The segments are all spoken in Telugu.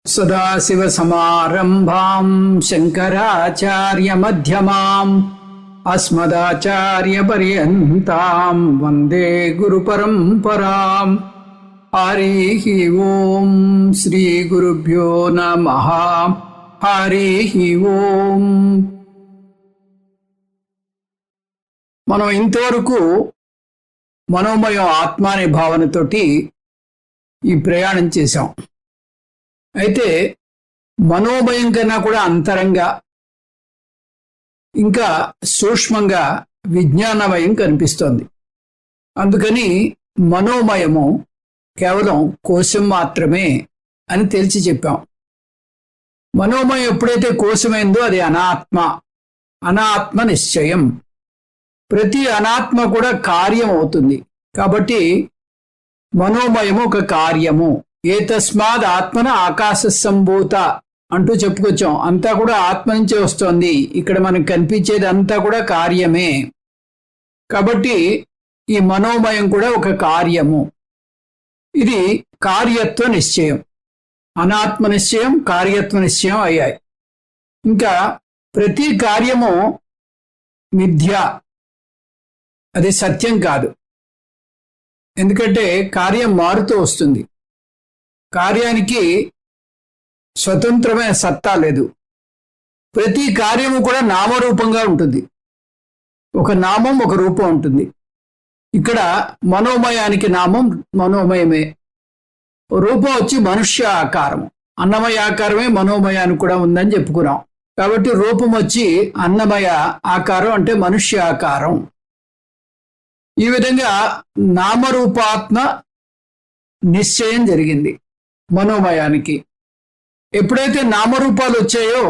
सदाशिवसमारम्भां शङ्कराचार्यमध्यमाम् अस्मदाचार्यपर्यन्तां वन्दे गुरुपरम्पराम्। हरिः ओं श्रीगुरुभ्यो नमः। हरिः ओं। మనం ఇంతవరకు మనోమయం ఆత్మ అనే భావనతోటి ఈ ప్రయాణం చేశాం. అయితే మనోమయం కన్నా కూడా అంతరంగా ఇంకా సూక్ష్మంగా విజ్ఞానమయం కనిపిస్తోంది. అందుకని మనోమయము కేవలం కోశం మాత్రమే అని తేల్చి చెప్పాం. మనోమయం ఎప్పుడైతే కోశమైందో అది అనాత్మ నిశ్చయం. ప్రతి అనాత్మ కూడా కార్యం అవుతుంది. కాబట్టి మనోమయము ఒక కార్యము. ఏతస్మాద్ ఆత్మన ఆకాశ సంభూత అంటూ చెప్పుకొచ్చాం. అంతా కూడా ఆత్మ నుంచే వస్తోంది. ఇక్కడ మనకు కనిపించేది అంతా కూడా కార్యమే. కాబట్టి ఈ మనోమయం కూడా ఒక కార్యము. ఇది కార్యత్వ నిశ్చయం. అనాత్మ నిశ్చయం, కార్యత్వ నిశ్చయం అయ్యాయి. ఇంకా ప్రతి కార్యము మిథ్య, అది సత్యం కాదు. ఎందుకంటే కార్యం మారుతూ వస్తుంది. కార్యానికి స్వతంత్రమైన సత్తా లేదు. ప్రతి కార్యము కూడా నామరూపంగా ఉంటుంది. ఒక నామం, ఒక రూపం ఉంటుంది. ఇక్కడ మనోమయానికి నామం మనోమయమే. రూపం వచ్చి మనుష్య ఆకారము. అన్నమయ ఆకారమే మనోమయానికి కూడా ఉందని చెప్పుకున్నాం. కాబట్టి రూపం వచ్చి అన్నమయ ఆకారం, అంటే మనుష్య ఆకారం. ఈ విధంగా నామరూపాత్మ నిశ్చయం జరిగింది మనోమయానికి. ఎప్పుడైతే నామరూపాలు వచ్చాయో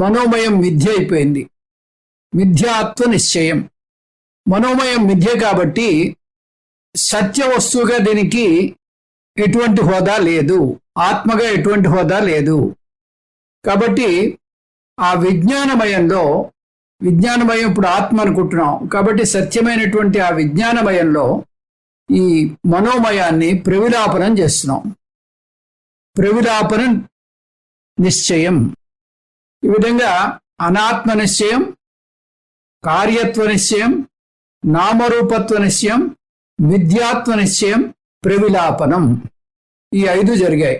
మనోమయం మిథ్య అయిపోయింది. మిథ్యాత్వ నిశ్చయం. మనోమయం మిథ్య కాబట్టి సత్య వస్తువుగా దీనికి ఎటువంటి హోదా లేదు, ఆత్మగా ఎటువంటి హోదా లేదు. కాబట్టి ఆ విజ్ఞానమయం ఇప్పుడు ఆత్మ అనుకుంటున్నాం. కాబట్టి సత్యమైనటువంటి ఆ విజ్ఞానమయంలో ఈ మనోమయాన్ని ప్రవిలాపనం చేస్తున్నాం. ప్రవిలాపన నిశ్చయం. ఈ విధంగా అనాత్మ నిశ్చయం, కార్యత్వ నిశ్చయం, నామరూపత్వ నిశ్చయం, మిథ్యాత్వ నిశ్చయం, ప్రవిలాపనం, ఈ 5 జరిగాయి.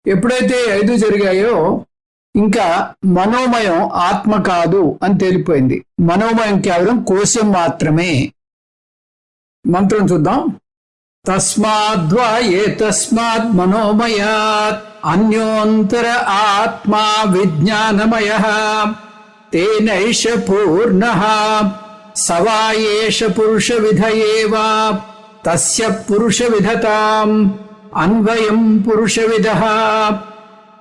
ఎప్పుడైతే 5 జరిగాయో ఇంకా మనోమయం ఆత్మ కాదు అని తేలిపోయింది. మనోమయం కేవలం కోశం మాత్రమే. మంత్రం చూద్దాం. తస్మాద్వా ఏతస్మాత్ మనోమయాత్ అన్యోంతర ఆత్మా విజ్ఞానమయః తేనైష పూర్ణః సవాయేష పురుష విధయేవ తస్య పురుష విధతాం అన్వయం పురుష విదః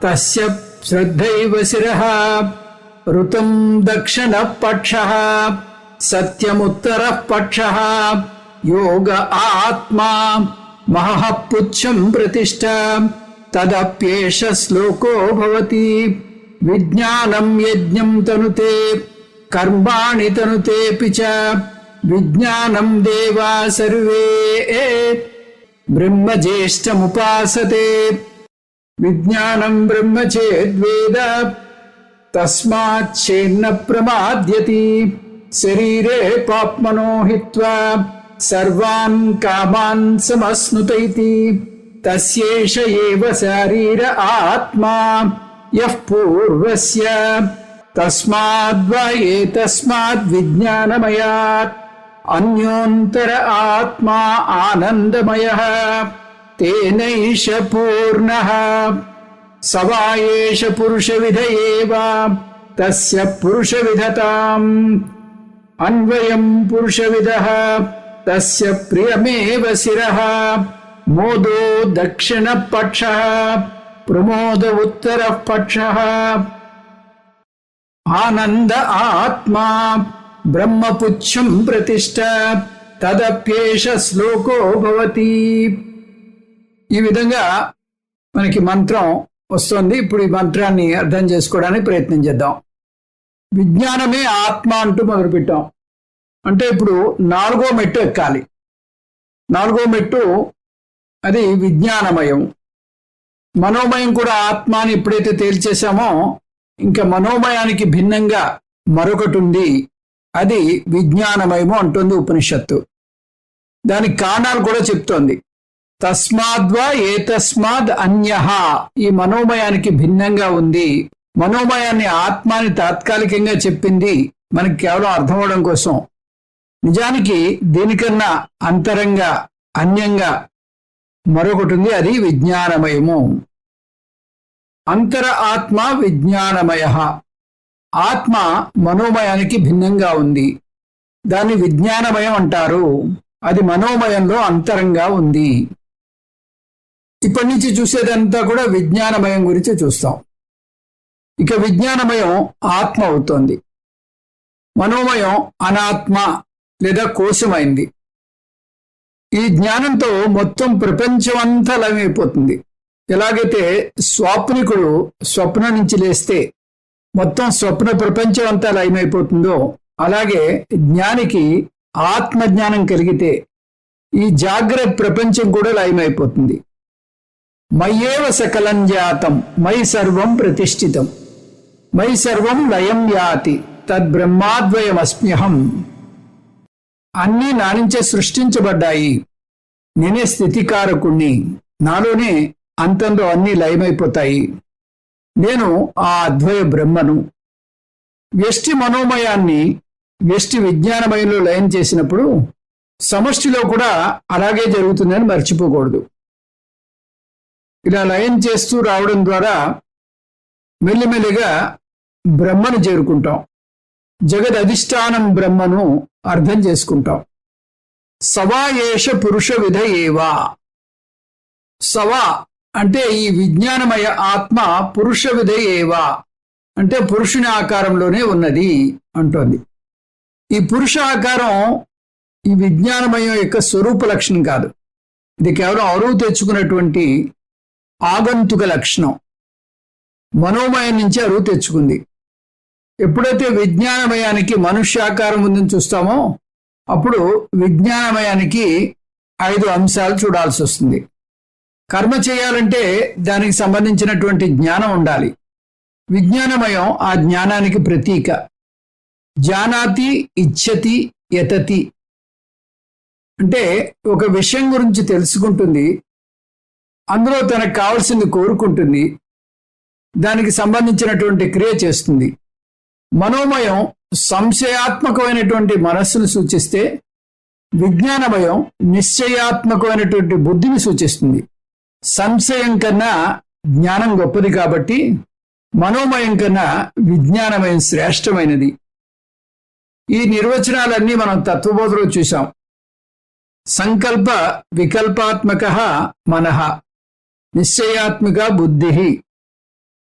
తస్య శ్రద్ధైవ శిరః ఋతం దక్షిణ పక్షః సత్యముత్తరః పక్షః యోగ ఆత్మా మహః పుచ్చం ప్రతిష్ఠ తదప్యేష శ్లోకో భవతి. విజ్ఞానం యజ్ఞం తనుతే కర్మాణి తనుతేపి చ విజ్ఞానం దేవా సర్వే బ్రహ్మజ్యేష్ఠముపాసతే. విజ్ఞానం బ్రహ్మ చేద్వేద తస్మాచ్చేన్న ప్రమాద్యతి. శరీరే పాప్మనో హిత్వా సర్వాన్ కామాన్ సమశ్నుతైతి. తస్యేష ఏవ శరీర ఆత్మా యః పూర్వస్య. తస్మాద్వా ఏతస్మాద్ విజ్ఞానమయాత్ అన్యోంతర ఆత్మా ఆనందమయః తేనైష పూర్ణః సవాయేష పురుష విధయేవ తస్య పురుష విధతాం అన్వయం పురుష విదః తస్య ప్రియమేవ శిరః మోదో దక్షిణ పక్షః ప్రమోద ఉత్తర పక్షః ఆనంద ఆత్మా బ్రహ్మపుచ్చం ప్రతిష్ఠ తదప్యేష శ్లోకో భవతి. ఈ విధంగా మనకి మంత్రం వస్తుంది. ఇప్పుడు ఈ మంత్రాన్ని అర్థం చేసుకోవడానికి ప్రయత్నం చేద్దాం. విజ్ఞానమే ఆత్మ అంటూ మొదలుపెట్టాం. అంటే ఇప్పుడు 4వ మెట్టు ఎక్కాలి. 4వ మెట్టు అది విజ్ఞానమయం. మనోమయం కూడా ఆత్మ అని ఎప్పుడైతే తేల్చేశామో ఇంకా మనోమయానికి భిన్నంగా మరొకటి ఉంది, అది విజ్ఞానమయము అంటుంది ఉపనిషత్తు. దానికి కారణాలు కూడా చెప్తోంది. తస్మాద్వా ఏతస్మాద్ అన్యః, ఈ మనోమయానికి భిన్నంగా ఉంది. మనోమయాన్ని ఆత్మాని తాత్కాలికంగా చెప్పింది మనకి కేవలం అర్థం అవడం కోసం. నిజానికి దీనికన్నా అంతరంగా అన్యంగా మరొకటి ఉంది, అది విజ్ఞానమయము. అంతర ఆత్మ విజ్ఞానమయ. ఆత్మ మనోమయానికి భిన్నంగా ఉంది, దాన్ని విజ్ఞానమయం అంటారు. అది మనోమయంలో అంతరంగా ఉంది. ఇప్పటి నుంచి చూసేదంతా కూడా విజ్ఞానమయం గురించి చూస్తాం. ఇక విజ్ఞానమయం ఆత్మ అవుతోంది, మనోమయం అనాత్మ లేదా కోశమైంది. ఈ జ్ఞానంతో మొత్తం ప్రపంచమంతా లయమైపోతుంది. ఎలాగైతే స్వాప్నికుడు స్వప్నం నుంచి లేస్తే మొత్తం స్వప్న ప్రపంచం అంతా లయమైపోతుందో, అలాగే జ్ఞానికి ఆత్మజ్ఞానం కలిగితే ఈ జాగ్రత్త ప్రపంచం కూడా లయమైపోతుంది. మయ్యేవ సకలం జాతం మయి సర్వం ప్రతిష్ఠితం మయి సర్వం లయం యాతి తద్బ్రహ్మాద్వయమస్మ్యహం. అన్నీ నా నుంచే సృష్టించబడ్డాయి, నేనే స్థితికారకుణ్ణి, నాలోనే అంతంలో అన్నీ లయమైపోతాయి, నేను ఆ అద్వయ బ్రహ్మను. వ్యష్టి మనోమయాన్ని వ్యష్టి విజ్ఞానమయంలో లయం చేసినప్పుడు సమష్టిలో కూడా అలాగే జరుగుతుందని మర్చిపోకూడదు. ఇలా లయం చేస్తూ రావడం ద్వారా మెల్లిమెల్లిగా బ్రహ్మను చేరుకుంటాం. జగద్ అధిష్టానం బ్రహ్మను అర్థం చేసుకుంటాం. సవా ఏష పురుష విధ ఏవా. సవా అంటే ఈ విజ్ఞానమయ ఆత్మ పురుష విధ ఏవా అంటే పురుషుని ఆకారంలోనే ఉన్నది అంటోంది. ఈ పురుష ఆకారం ఈ విజ్ఞానమయం యొక్క స్వరూప లక్షణం కాదు, ఇది కేవలం అరువు తెచ్చుకున్నటువంటి ఆగంతుక లక్షణం. మనోమయం నుంచి అరువు తెచ్చుకుంది. ఎప్పుడైతే విజ్ఞానమయానికి మనుష్యాకారం ఉందని చూస్తామో అప్పుడు విజ్ఞానమయానికి 5 అంశాలు చూడాల్సి వస్తుంది. కర్మ చేయాలంటే దానికి సంబంధించినటువంటి జ్ఞానం ఉండాలి. విజ్ఞానమయం ఆ జ్ఞానానికి ప్రతీక. జానాతి ఇచ్చతి యతతి అంటే ఒక విషయం గురించి తెలుసుకుంటుంది, అందులో తనకు కావాల్సింది కోరుకుంటుంది, దానికి సంబంధించినటువంటి క్రియ చేస్తుంది. మనోమయం సంశయాత్మకమైనటువంటి మనస్సును సూచిస్తే, విజ్ఞానమయం నిశ్చయాత్మకమైనటువంటి బుద్ధిని సూచిస్తుంది. సంశయం కన్నా జ్ఞానం గొప్పది కాబట్టి మనోమయం కన్నా విజ్ఞానమయం శ్రేష్టమైనది. ఈ నిర్వచనాలన్నీ మనం తత్వబోధలో చూసాం. సంకల్ప వికల్పాత్మక మనః, నిశ్చయాత్మక బుద్ధి.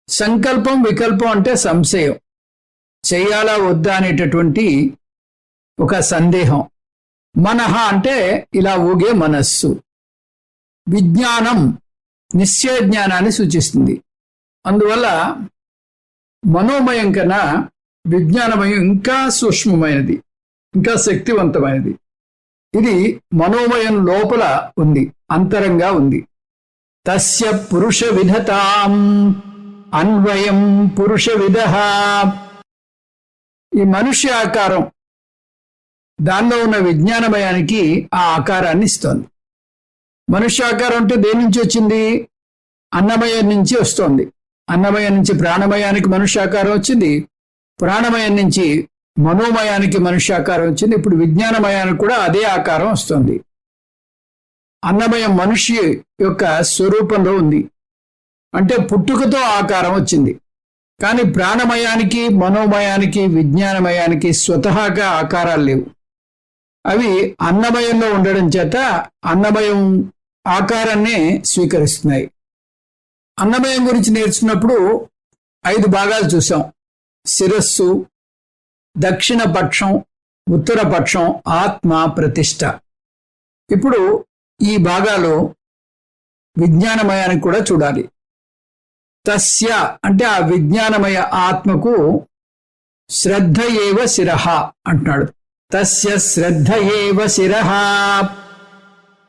సంకల్పం వికల్పం అంటే సంశయం, చేయాలా వద్దా అనేటటువంటి ఒక సందేహం. మనః అంటే ఇలా ఊగే మనస్సు. విజ్ఞానం నిశ్చయ జ్ఞానాన్ని సూచిస్తుంది. అందువల్ల మనోమయం కన్నా విజ్ఞానమయం ఇంకా సూక్ష్మమైనది, ఇంకా శక్తివంతమైనది. ఇది మనోమయం లోపల ఉంది, అంతరంగా ఉంది. తస్య పురుష విధతాం అన్వయం పురుష విదః. ఈ మనుష్య ఆకారం దానిలో ఉన్న విజ్ఞానమయానికి ఆ ఆకారాన్ని ఇస్తోంది. మనుష్యాకారం అంటే దేని నుంచి వచ్చింది? అన్నమయం నుంచి వస్తోంది. అన్నమయం నుంచి ప్రాణమయానికి మనుష్యాకారం వచ్చింది, ప్రాణమయం నుంచి మనోమయానికి మనుష్యాకారం వచ్చింది. ఇప్పుడు విజ్ఞానమయానికి కూడా అదే ఆకారం వస్తుంది. అన్నమయం మనిషి యొక్క స్వరూపంలో ఉంది, అంటే పుట్టుకతో ఆకారం వచ్చింది. కానీ ప్రాణమయానికి మనోమయానికి విజ్ఞానమయానికి స్వతహాగా ఆకారాలు లేవు. అవి అన్నమయంలో ఉండడం చేత అన్నమయం ఆకారాన్నే స్వీకరిస్తున్నాయి. అన్నమయం గురించి నేర్చుకున్నప్పుడు 5 భాగాలు చూసాం. శిరస్సు, దక్షిణ పక్షం, ఉత్తర పక్షం, ఆత్మ, ప్రతిష్ట. ఇప్పుడు ఈ భాగాలు విజ్ఞానమయానికి కూడా చూడాలి. తస్య అంటే ఆ విజ్ఞానమయ ఆత్మకు శ్రద్ధ ఏవ శిరః అంటున్నాడు. తస్య శ్రద్ధ ఏవ శిరః.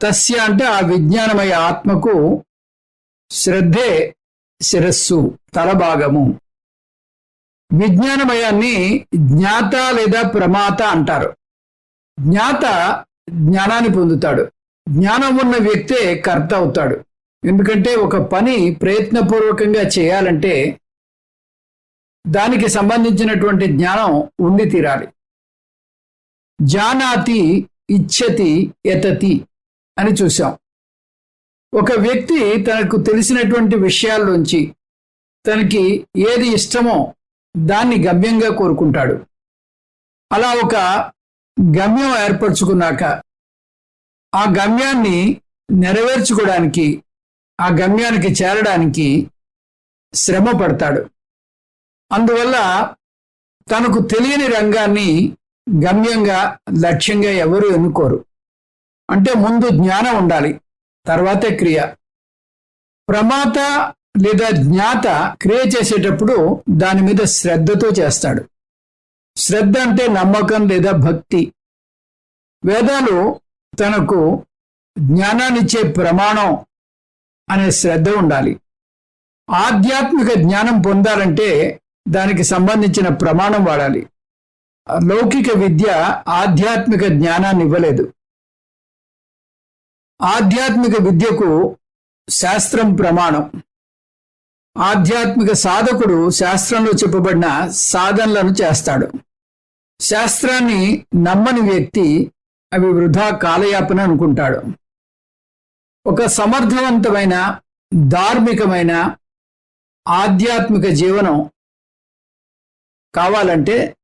తస్య అంటే ఆ విజ్ఞానమయ ఆత్మకు శ్రద్ధే శిరస్సు, తలభాగము. విజ్ఞానమయాన్ని జ్ఞాత లేదా ప్రమాత అంటారు. జ్ఞాత జ్ఞానాన్ని పొందుతాడు. జ్ఞానం ఉన్న వ్యక్తే కర్త అవుతాడు. ఎందుకంటే ఒక పని ప్రయత్నపూర్వకంగా చేయాలంటే దానికి సంబంధించినటువంటి జ్ఞానం ఉండి తీరాలి. జానాతి ఇచ్చతి యతతి అని చూసాం. ఒక వ్యక్తి తనకు తెలిసినటువంటి విషయాల్లోంచి తనకి ఏది ఇష్టమో దాన్ని గమ్యంగా కోరుకుంటాడు. అలా ఒక గమ్యం ఏర్పరచుకున్నాక ఆ గమ్యాన్ని నెరవేర్చుకోవడానికి, ఆ గమ్యానికి చేరడానికి శ్రమ పడతాడు. అందువల్ల తనకు తెలియని రంగాన్ని గమ్యంగా, లక్ష్యంగా ఎవరు ఎన్నుకోరు. అంటే ముందు జ్ఞానం ఉండాలి, తర్వాతే క్రియ. ప్రమాత లేదా జ్ఞాత క్రియ చేసేటప్పుడు దాని మీద శ్రద్ధతో చేస్తాడు. శ్రద్ధ అంటే నమ్మకం లేదా భక్తి. వేదాలు తనకు జ్ఞానాన్నిచ్చే ప్రమాణం అనే శ్రద్ధ ఉండాలి. ఆధ్యాత్మిక జ్ఞానం పొందాలంటే దానికి సంబంధించిన ప్రమాణం వాడాలి. లౌకిక విద్య ఆధ్యాత్మిక జ్ఞానాన్ని ఇవ్వలేదు. ఆధ్యాత్మిక విద్యకు శాస్త్రం ప్రమాణం. ఆధ్యాత్మిక సాధకుడు శాస్త్రంలో చెప్పబడిన సాధనలను చేస్తాడు. శాస్త్రాన్ని నమ్మని వ్యక్తి అవి వృధా కాలయాపన అనుకుంటాడు. ఒక సమర్థవంతమైన, ధార్మికమైన ఆధ్యాత్మిక జీవనం కావాలంటే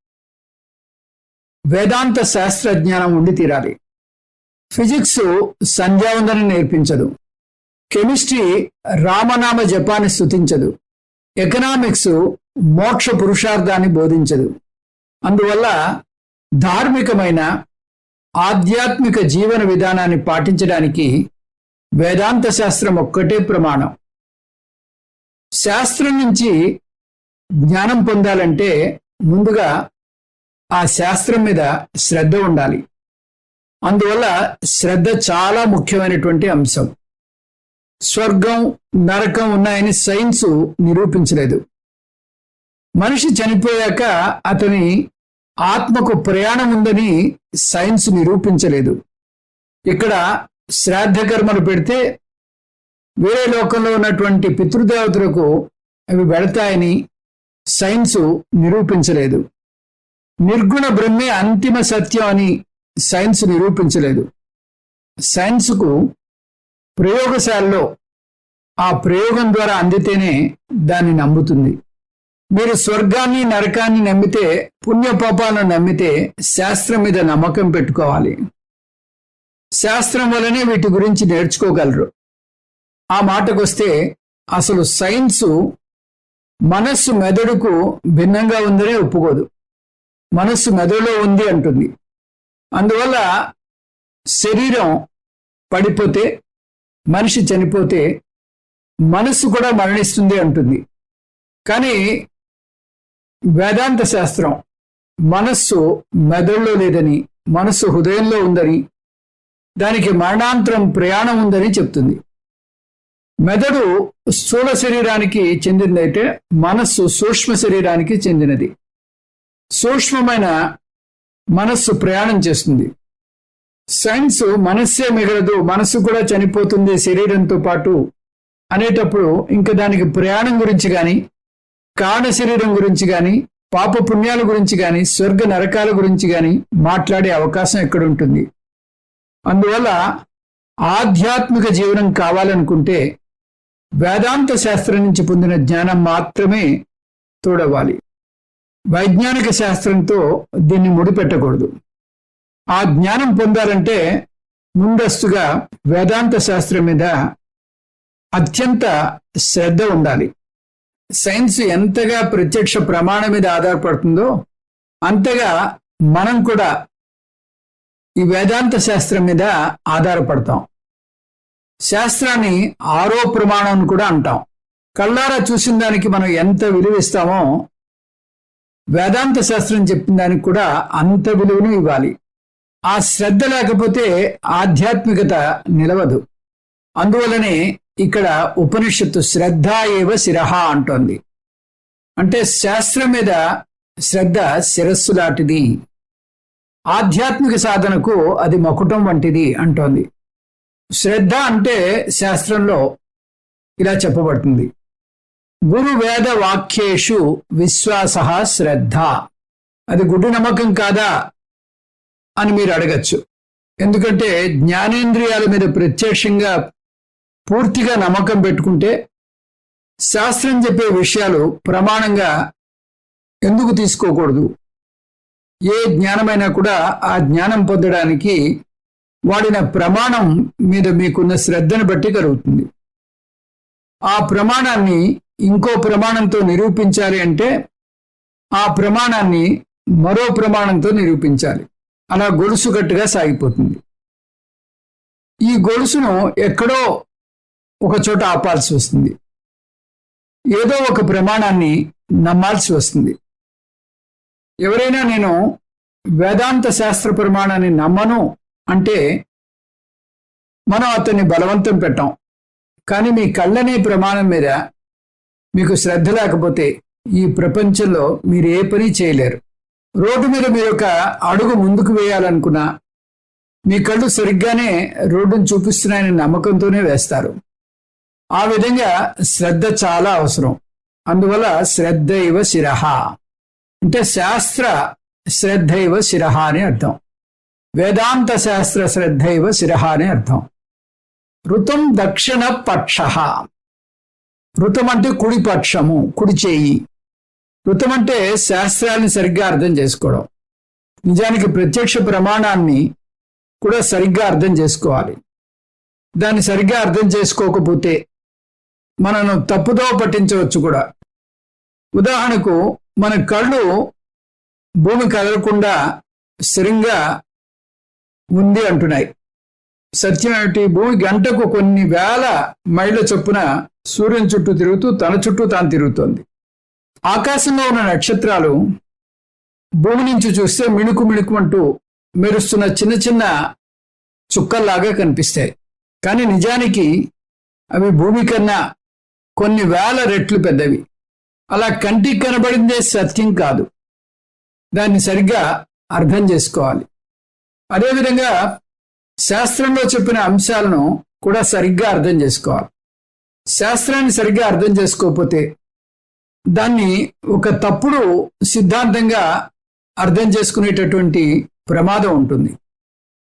వేదాంత శాస్త్ర జ్ఞానం ఉండి తీరాలి. ఫిజిక్స్ సంధ్యావందనం నేర్పించదు. కెమిస్ట్రీ రామనామ జపాన్ని స్తుతించదు. ఎకనామిక్స్ మోక్ష పురుషార్థాన్ని బోధించదు. అందువల్ల ధార్మికమైన ఆధ్యాత్మిక జీవన విధానాన్ని పాటించడానికి వేదాంత శాస్త్రం ఒక్కటే ప్రమాణం. శాస్త్రం నుంచి జ్ఞానం పొందాలంటే ముందుగా ఆ శాస్త్రం మీద శ్రద్ధ ఉండాలి. అందువల్ల శ్రద్ధ చాలా ముఖ్యమైనటువంటి అంశం. స్వర్గం, నరకం ఉన్నాయని సైన్స్ నిరూపించలేదు. మనిషి చనిపోయాక అతని ఆత్మకు ప్రయాణం ఉందని సైన్స్ నిరూపించలేదు. ఇక్కడ శ్రాద్ధ కర్మలు పెడితే వేరే లోకంలో ఉన్నటువంటి పితృదేవతలకు అవి వెళతాయని సైన్స్ నిరూపించలేదు. నిర్గుణ బ్రహ్మే అంతిమ సత్యం అని సైన్స్ నిరూపించలేదు. సైన్స్కు ప్రయోగశాలలో ఆ ప్రయోగం ద్వారా అందితేనే దాన్ని నమ్ముతుంది. మీరు స్వర్గాన్ని, నరకాన్ని నమ్మితే, పుణ్యపాపాలను నమ్మితే శాస్త్రం మీద నమ్మకం పెట్టుకోవాలి. శాస్త్రం వల్లనే వీటి గురించి నేర్చుకోగలరు. ఆ మాటకొస్తే అసలు సైన్సు మనస్సు మెదడుకు భిన్నంగా ఉందనే ఒప్పుకోదు. మనస్సు మెదడులో ఉంది అంటుంది. అందువల్ల శరీరం పడిపోతే, మనిషి చనిపోతే మనస్సు కూడా మరణిస్తుంది అంటుంది. కానీ వేదాంత శాస్త్రం మనస్సు మెదడులో లేదని, మనస్సు హృదయంలో ఉందని, దానికి మరణాంతరం ప్రయాణం ఉందని చెప్తుంది. మెదడు స్థూల శరీరానికి చెందినదైతే మనస్సు సూక్ష్మ శరీరానికి చెందినది. సూక్ష్మమైన మనస్సు ప్రయాణం చేస్తుంది. సైన్స్ మనస్సే మిగలదు, మనస్సు కూడా చనిపోతుంది శరీరంతో పాటు అనేటప్పుడు ఇంకా దానికి ప్రయాణం గురించి కానీ, కారణ శరీరం గురించి కానీ, పాప పుణ్యాల గురించి కానీ, స్వర్గ నరకాల గురించి కానీ మాట్లాడే అవకాశం ఎక్కడుంటుంది? అందువల్ల ఆధ్యాత్మిక జీవనం కావాలనుకుంటే వేదాంత శాస్త్రం నుంచి పొందిన జ్ఞానం మాత్రమే తోడవాలి. వైజ్ఞానిక శాస్త్రంతో దీన్ని ముడిపెట్టకూడదు. ఆ జ్ఞానం పొందాలంటే ముందస్తుగా వేదాంత శాస్త్రం మీద అత్యంత శ్రద్ధ ఉండాలి. సైన్స్ ఎంతగా ప్రత్యక్ష ప్రమాణం మీద ఆధారపడుతుందో అంతగా మనం కూడా ఈ వేదాంత శాస్త్రం మీద ఆధారపడతాం. శాస్త్రాన్ని ఆరో ప్రమాణం కూడా అంటాం. కళ్ళారా చూసిన దానికి మనం ఎంత విలువిస్తామో వేదాంత శాస్త్రం చెప్పిన దానికి కూడా అంత విలువను ఇవ్వాలి. ఆ శ్రద్ధ లేకపోతే ఆధ్యాత్మికత నిలవదు. అందువల్లనే ఇక్కడ ఉపనిషత్తు శ్రద్ధ ఏవ శిరః అంటోంది. అంటే శాస్త్రం మీద శ్రద్ధ శిరస్సు లాంటిది, ఆధ్యాత్మిక సాధనకు అది మకుటం వంటిది అంటోంది. శ్రద్ధ అంటే శాస్త్రంలో ఇలా చెప్పబడుతుంది, గురు వేద వాక్యేషు విశ్వాస శ్రద్ధ. అది గుడ్డి నమ్మకం కాదా అని మీరు అడగచ్చు. ఎందుకంటే జ్ఞానేంద్రియాల మీద ప్రత్యక్షంగా పూర్తిగా నమ్మకం పెట్టుకుంటే శాస్త్రం చెప్పే విషయాలు ప్రమాణంగా ఎందుకు తీసుకోకూడదు? ఏ జ్ఞానమైనా కూడా ఆ జ్ఞానం పొందడానికి వాడిన ప్రమాణం మీద మీకున్న శ్రద్ధను బట్టి కలుగుతుంది. ఆ ప్రమాణాన్ని ఇంకో ప్రమాణంతో నిరూపించాలి అంటే ఆ ప్రమాణాన్ని మరో ప్రమాణంతో నిరూపించాలి. అలా గొలుసు గట్టుగా సాగిపోతుంది. ఈ గొలుసును ఎక్కడో ఒక చోట ఆపాల్సి వస్తుంది, ఏదో ఒక ప్రమాణాన్ని నమ్మాల్సి వస్తుంది. ఎవరైనా నేను వేదాంత శాస్త్ర ప్రమాణాన్ని నమ్మను అంటే మనం అతన్ని బలవంతం పెట్టాం. కానీ మీ కళ్ళనే ప్రమాణం మీద మీకు శ్రద్ధ లేకపోతే ఈ ప్రపంచంలో మీరు ఏ పని చేయలేరు. రోడ్డు మీద మీరు ఒక అడుగు ముందుకు వేయాలనుకున్నా మీ కళ్ళు సరిగ్గానే రోడ్డును చూపిస్తున్నాయని నమ్మకంతోనే వేస్తారు. ఆ విధంగా శ్రద్ధ చాలా అవసరం. అందువల్ల శ్రద్ధ ఇవ శిరః అంటే శాస్త్ర శ్రద్ధ ఇవ శిరః అని అర్థం. వేదాంత శాస్త్ర శ్రద్ధ ఇవ శిరః అని అర్థం. ఋతం దక్షిణ పక్ష. ఋతం అంటే కుడి పక్షము, కుడి చేయి. ఋతం అంటే శాస్త్రాన్ని సరిగ్గా అర్థం చేసుకోవడం. నిజానికి ప్రత్యక్ష ప్రమాణాన్ని కూడా సరిగ్గా అర్థం చేసుకోవాలి. దాన్ని సరిగ్గా అర్థం చేసుకోకపోతే మనను తప్పుదో పట్టించవచ్చు కూడా. ఉదాహరణకు మన కళ్ళు భూమి కదలకుండా స్థిరంగా ఉంది అంటున్నాయి. సత్యం ఏమిటి? భూమి గంటకు కొన్ని వేల మైళ్ళ చొప్పున సూర్యుని చుట్టూ తిరుగుతూ తన చుట్టూ తాను తిరుగుతోంది. ఆకాశంలో ఉన్న నక్షత్రాలు భూమి నుంచి చూస్తే మిణుకు మిణుకు అంటూ మెరుస్తున్న చిన్న చిన్న చుక్కల్లాగా కనిపిస్తాయి. కానీ నిజానికి అవి భూమి కన్నా కొన్ని వేల రెట్లు పెద్దవి. అలా కంటికి కనబడిందే సత్యం కాదు. దాన్ని సరిగ్గా అర్థం చేసుకోవాలి. అదేవిధంగా శాస్త్రంలో చెప్పిన అంశాలను కూడా సరిగ్గా అర్థం చేసుకోవాలి. శాస్త్రాన్ని సరిగ్గా అర్థం చేసుకోకపోతే దాన్ని ఒక తప్పుడు సిద్ధాంతంగా అర్థం చేసుకునేటటువంటి ప్రమాదం ఉంటుంది.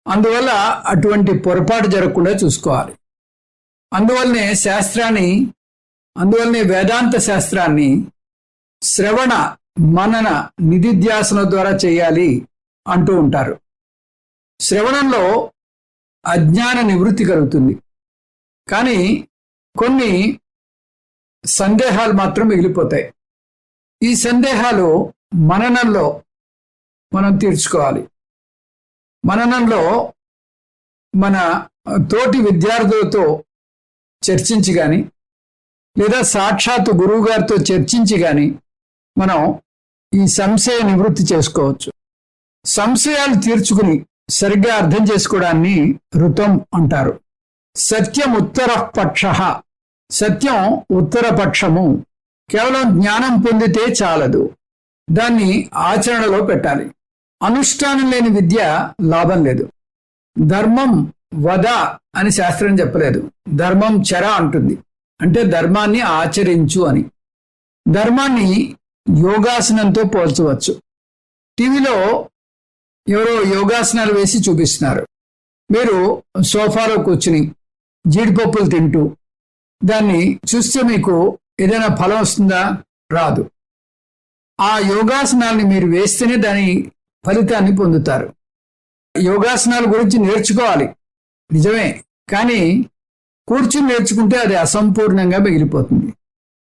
అందువల్ల అటువంటి పొరపాటు జరగకుండా చూసుకోవాలి. అందువల్లనే వేదాంత శాస్త్రాన్ని శ్రవణ మనన నిధిధ్యాసన ద్వారా చేయాలి అంటూ ఉంటారు. శ్రవణంలో అజ్ఞాన నివృత్తి కలుగుతుంది. కానీ కొన్ని సందేహాలు మాత్రం మిగిలిపోతాయి. ఈ సందేహాలు మననంలో మనం తీర్చుకోవాలి. మననంలో మన తోటి విద్యార్థులతో చర్చించి కానీ లేదా సాక్షాత్తు గురువు గారితో చర్చించి కానీ మనం ఈ సంశయ నివృత్తి చేసుకోవచ్చు. సంశయాలు తీర్చుకుని సరిగ్గా అర్థం చేసుకోవడాన్ని ఋతం అంటారు. సత్యం ఉత్తర పక్ష. సత్యం ఉత్తర పక్షము. కేవలం జ్ఞానం పొందితే చాలదు, దాన్ని ఆచరణలో పెట్టాలి. అనుష్ఠానం లేని విద్య లాభం లేదు. ధర్మం వద అని శాస్త్రం చెప్పలేదు, ధర్మం చర అంటుంది. అంటే ధర్మాన్ని ఆచరించు అని. ధర్మాన్ని యోగాసనంతో పోల్చవచ్చు. టీవీలో ఎవరో యోగాసనాలు వేసి చూపిస్తున్నారు. మీరు సోఫాలో కూర్చుని జీడిపప్పులు తింటూ దాన్ని చూస్తే మీకు ఏదైనా ఫలం వస్తుందా? రాదు. ఆ యోగాసనాల్ని మీరు వేస్తేనే దాని ఫలితాన్ని పొందుతారు. యోగాసనాల గురించి నేర్చుకోవాలి నిజమే, కానీ కూర్చుని నేర్చుకుంటే అది అసంపూర్ణంగా మిగిలిపోతుంది.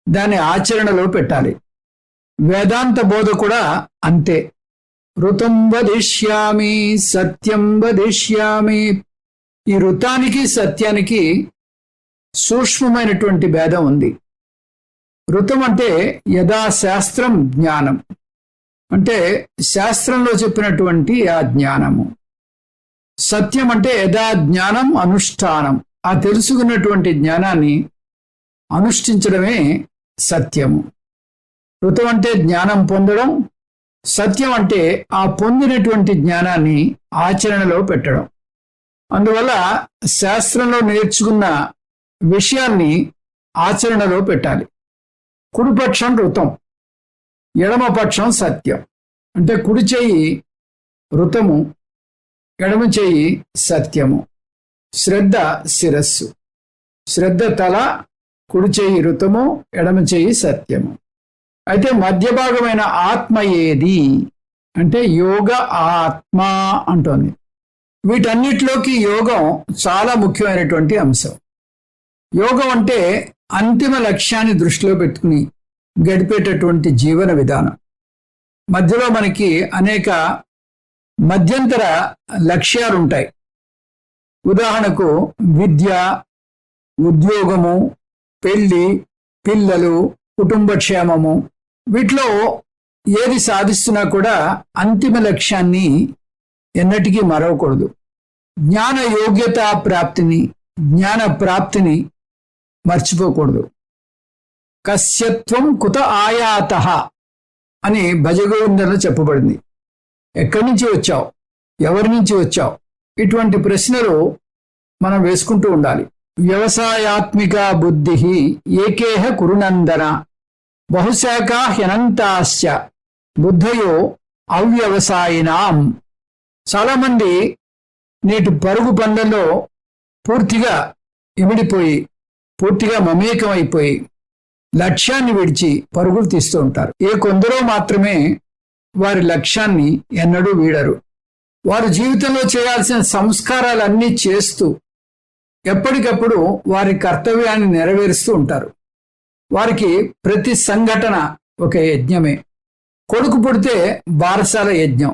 దాన్ని ఆచరణలో పెట్టాలి. వేదాంత బోధ కూడా అంతే. ఋతం వదిష్యామి సత్యం వదిష్యామి. ఈ ఋతానికి సత్యానికి సూక్ష్మమైనటువంటి భేదం ఉంది. ఋతం అంటే యథాశాస్త్రం జ్ఞానం, అంటే శాస్త్రంలో చెప్పినటువంటి ఆ జ్ఞానము. సత్యం అంటే యథా జ్ఞానం అనుష్ఠానం, ఆ తెలుసుకున్నటువంటి జ్ఞానాన్ని అనుష్ఠించడమే సత్యము. ఋతం అంటే జ్ఞానం పొందడం, సత్యం అంటే ఆ పొందినటువంటి జ్ఞానాన్ని ఆచరణలో పెట్టడం. అందువల్ల శాస్త్రంలో నేర్చుకున్న విషయాన్ని ఆచరణలో పెట్టాలి. కుడిపక్షం ఋతం, ఎడమపక్షం సత్యం. అంటే కుడి చెయ్యి ఋతము, ఎడమ చెయ్యి సత్యము. శ్రద్ధ శిరస్సు, శ్రద్ధ తల, కుడి చెయ్యి ఋతము, ఎడమ చెయ్యి సత్యము. అయితే మధ్య భాగమైన ఆత్మ ఏది అంటే యోగ ఆత్మ అంటోంది. వీటన్నిటిలోకి యోగం చాలా ముఖ్యమైనటువంటి అంశం. యోగం అంటే అంతిమ లక్ష్యాన్ని దృష్టిలో పెట్టుకుని గడిపేటటువంటి జీవన విధానం. మధ్యలో మనకి అనేక మధ్యంతర లక్ష్యాలుంటాయి. ఉదాహరణకు విద్య, ఉద్యోగము, పెళ్లి, పిల్లలు, కుటుంబ క్షేమము. వీటిలో ఏది సాధిస్తున్నా కూడా అంతిమ లక్ష్యాన్ని ఎన్నటికీ మరవకూడదు. జ్ఞాన యోగ్యత ప్రాప్తిని, జ్ఞాన ప్రాప్తిని మర్చిపోకూడదు. కస్యత్వం కుత ఆయాత అని భజగోవిందంలో చెప్పబడింది. ఎక్కడి నుంచి వచ్చావు, ఎవరి నుంచి వచ్చావు, ఇటువంటి ప్రశ్నలు మనం వేసుకుంటూ ఉండాలి. వ్యవసాయాత్మిక బుద్ధి ఏకేహ కురునందన బహుశాఖా హ్యనంతాశ్చ బుద్ధయో అవ్యవసాయినాం. చాలామంది నేటి పరుగు పండ్లలో పూర్తిగా ఇమిడిపోయి, పూర్తిగా మమేకం అయిపోయి లక్ష్యాన్ని విడిచి పరుగులు తీస్తూ ఉంటారు. కొందరో మాత్రమే వారి లక్ష్యాన్ని ఎన్నడూ వీడరు. వారు జీవితంలో చేయాల్సిన సంస్కారాలన్నీ చేస్తూ ఎప్పటికప్పుడు వారి కర్తవ్యాన్ని నెరవేరుస్తూ ఉంటారు. వారికి ప్రతి సంఘటన ఒక యజ్ఞమే. కొడుకు పుడితే బారసాల యజ్ఞం,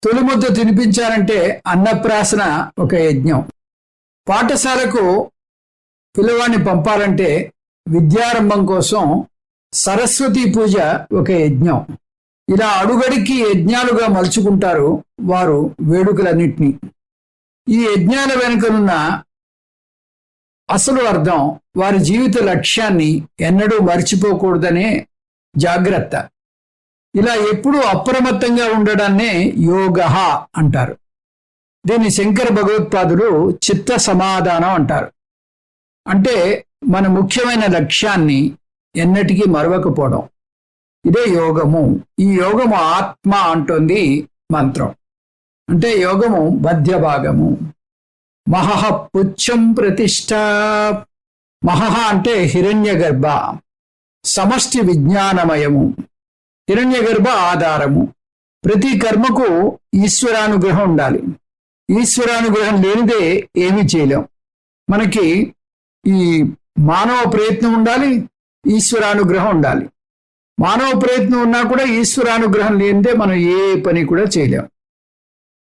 తొలిముద్ద తినిపించాలంటే అన్నప్రాసన ఒక యజ్ఞం, పాఠశాలకు పిల్లవాడిని పంపాలంటే విద్యారంభం కోసం సరస్వతీ పూజ ఒక యజ్ఞం. ఇలా అడుగడికి యజ్ఞాలుగా మలుచుకుంటారు వారు వేడుకలన్నింటినీ. ఈ యజ్ఞాల వెనుకనున్న అసలు అర్థం వారి జీవిత లక్ష్యాన్ని ఎన్నడూ మర్చిపోకూడదనే జాగ్రత్త. ఇలా ఎప్పుడూ అప్రమత్తంగా ఉండడాన్నే యోగ అంటారు. దీన్ని శంకర భగవత్పాదులు చిత్త సమాధానం అంటారు. అంటే మన ముఖ్యమైన లక్ష్యాన్ని ఎన్నటికీ మరవకపోవడం, ఇదే యోగము. ఈ యోగము ఆత్మ అంటోంది మంత్రం. అంటే యోగము మధ్య భాగము. మహః పుచ్చం ప్రతిష్ట. మహః అంటే హిరణ్య గర్భ, సమష్టి విజ్ఞానమయము. హిరణ్య గర్భ ఆధారము. ప్రతి కర్మకు ఈశ్వరానుగ్రహం ఉండాలి. ఈశ్వరానుగ్రహం లేనిదే ఏమీ చేయలేం. మనకి ఈ మానవ ప్రయత్నం ఉండాలి, ఈశ్వరానుగ్రహం ఉండాలి. మానవ ప్రయత్నం ఉన్నా కూడా ఈశ్వరానుగ్రహం లేనిదే మనం ఏ పని కూడా చేయలేం.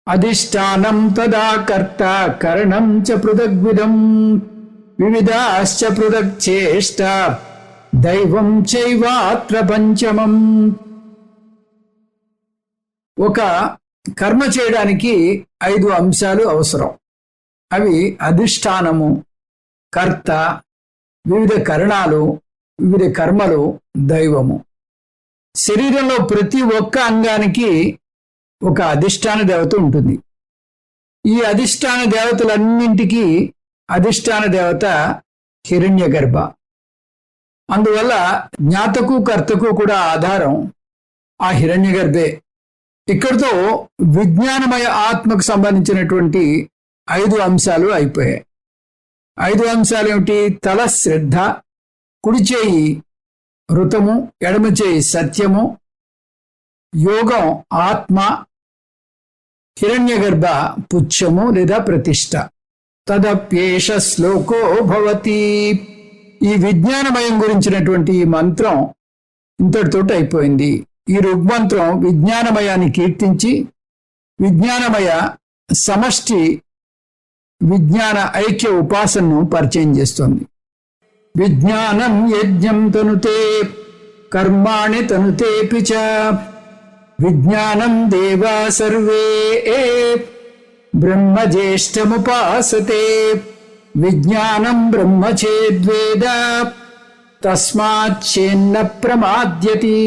అధిష్టానం తదా కర్త కరణం చ పృథగ్విధం వివిధాశ్చ పృథక్ చేష్ట దైవం చైవాత్ర పంచమం. ఒక కర్మ చేయడానికి 5 అంశాలు అవసరం. అవి అధిష్టానము, కర్త, వివిధ కరణాలు, వివిధ కర్మలు, దైవము. శరీరంలో ప్రతి ఒక్క అంగానికి ఒక అధిష్టాన దేవత ఉంటుంది. ఈ అధిష్టాన దేవతలన్నింటికీ అధిష్టాన దేవత హిరణ్య గర్భ. అందువల్ల జ్ఞాతకు కర్తకు కూడా ఆధారం ఆ హిరణ్య గర్భే. ఇక్కడితో విజ్ఞానమయ ఆత్మకు సంబంధించినటువంటి 5 అంశాలు అయిపోయాయి. 5 అంశాలు ఏమిటి? తల శ్రద్ధ, కుడి చేయి ఋతము, ఎడమ చేయి సత్యము, యోగం ఆత్మ, హిరణ్య గర్భ పుచ్చము లేదా ప్రతిష్ట. తదప్యేష శ్లోకో భవతి. ఈ విజ్ఞానమయం గురించినటువంటి ఈ మంత్రం ఇంతటితో అయిపోయింది. ఈ ఋగ్మంత్రం విజ్ఞానమయాన్ని కీర్తించి విజ్ఞానమయ సమష్టి విజ్ఞాన ఐక్య ఉపాసనను పరిచయం చేస్తోంది. విజ్ఞానం యజ్ఞం తనుతే కర్మాణి తనుతేపి చ విజ్ఞానం దేవా సర్వే బ్రహ్మ జ్యేష్ఠముపాసతే విజ్ఞానం బ్రహ్మ చేద్వేద తస్మాచ్చేన్న ప్రమాద్యతి.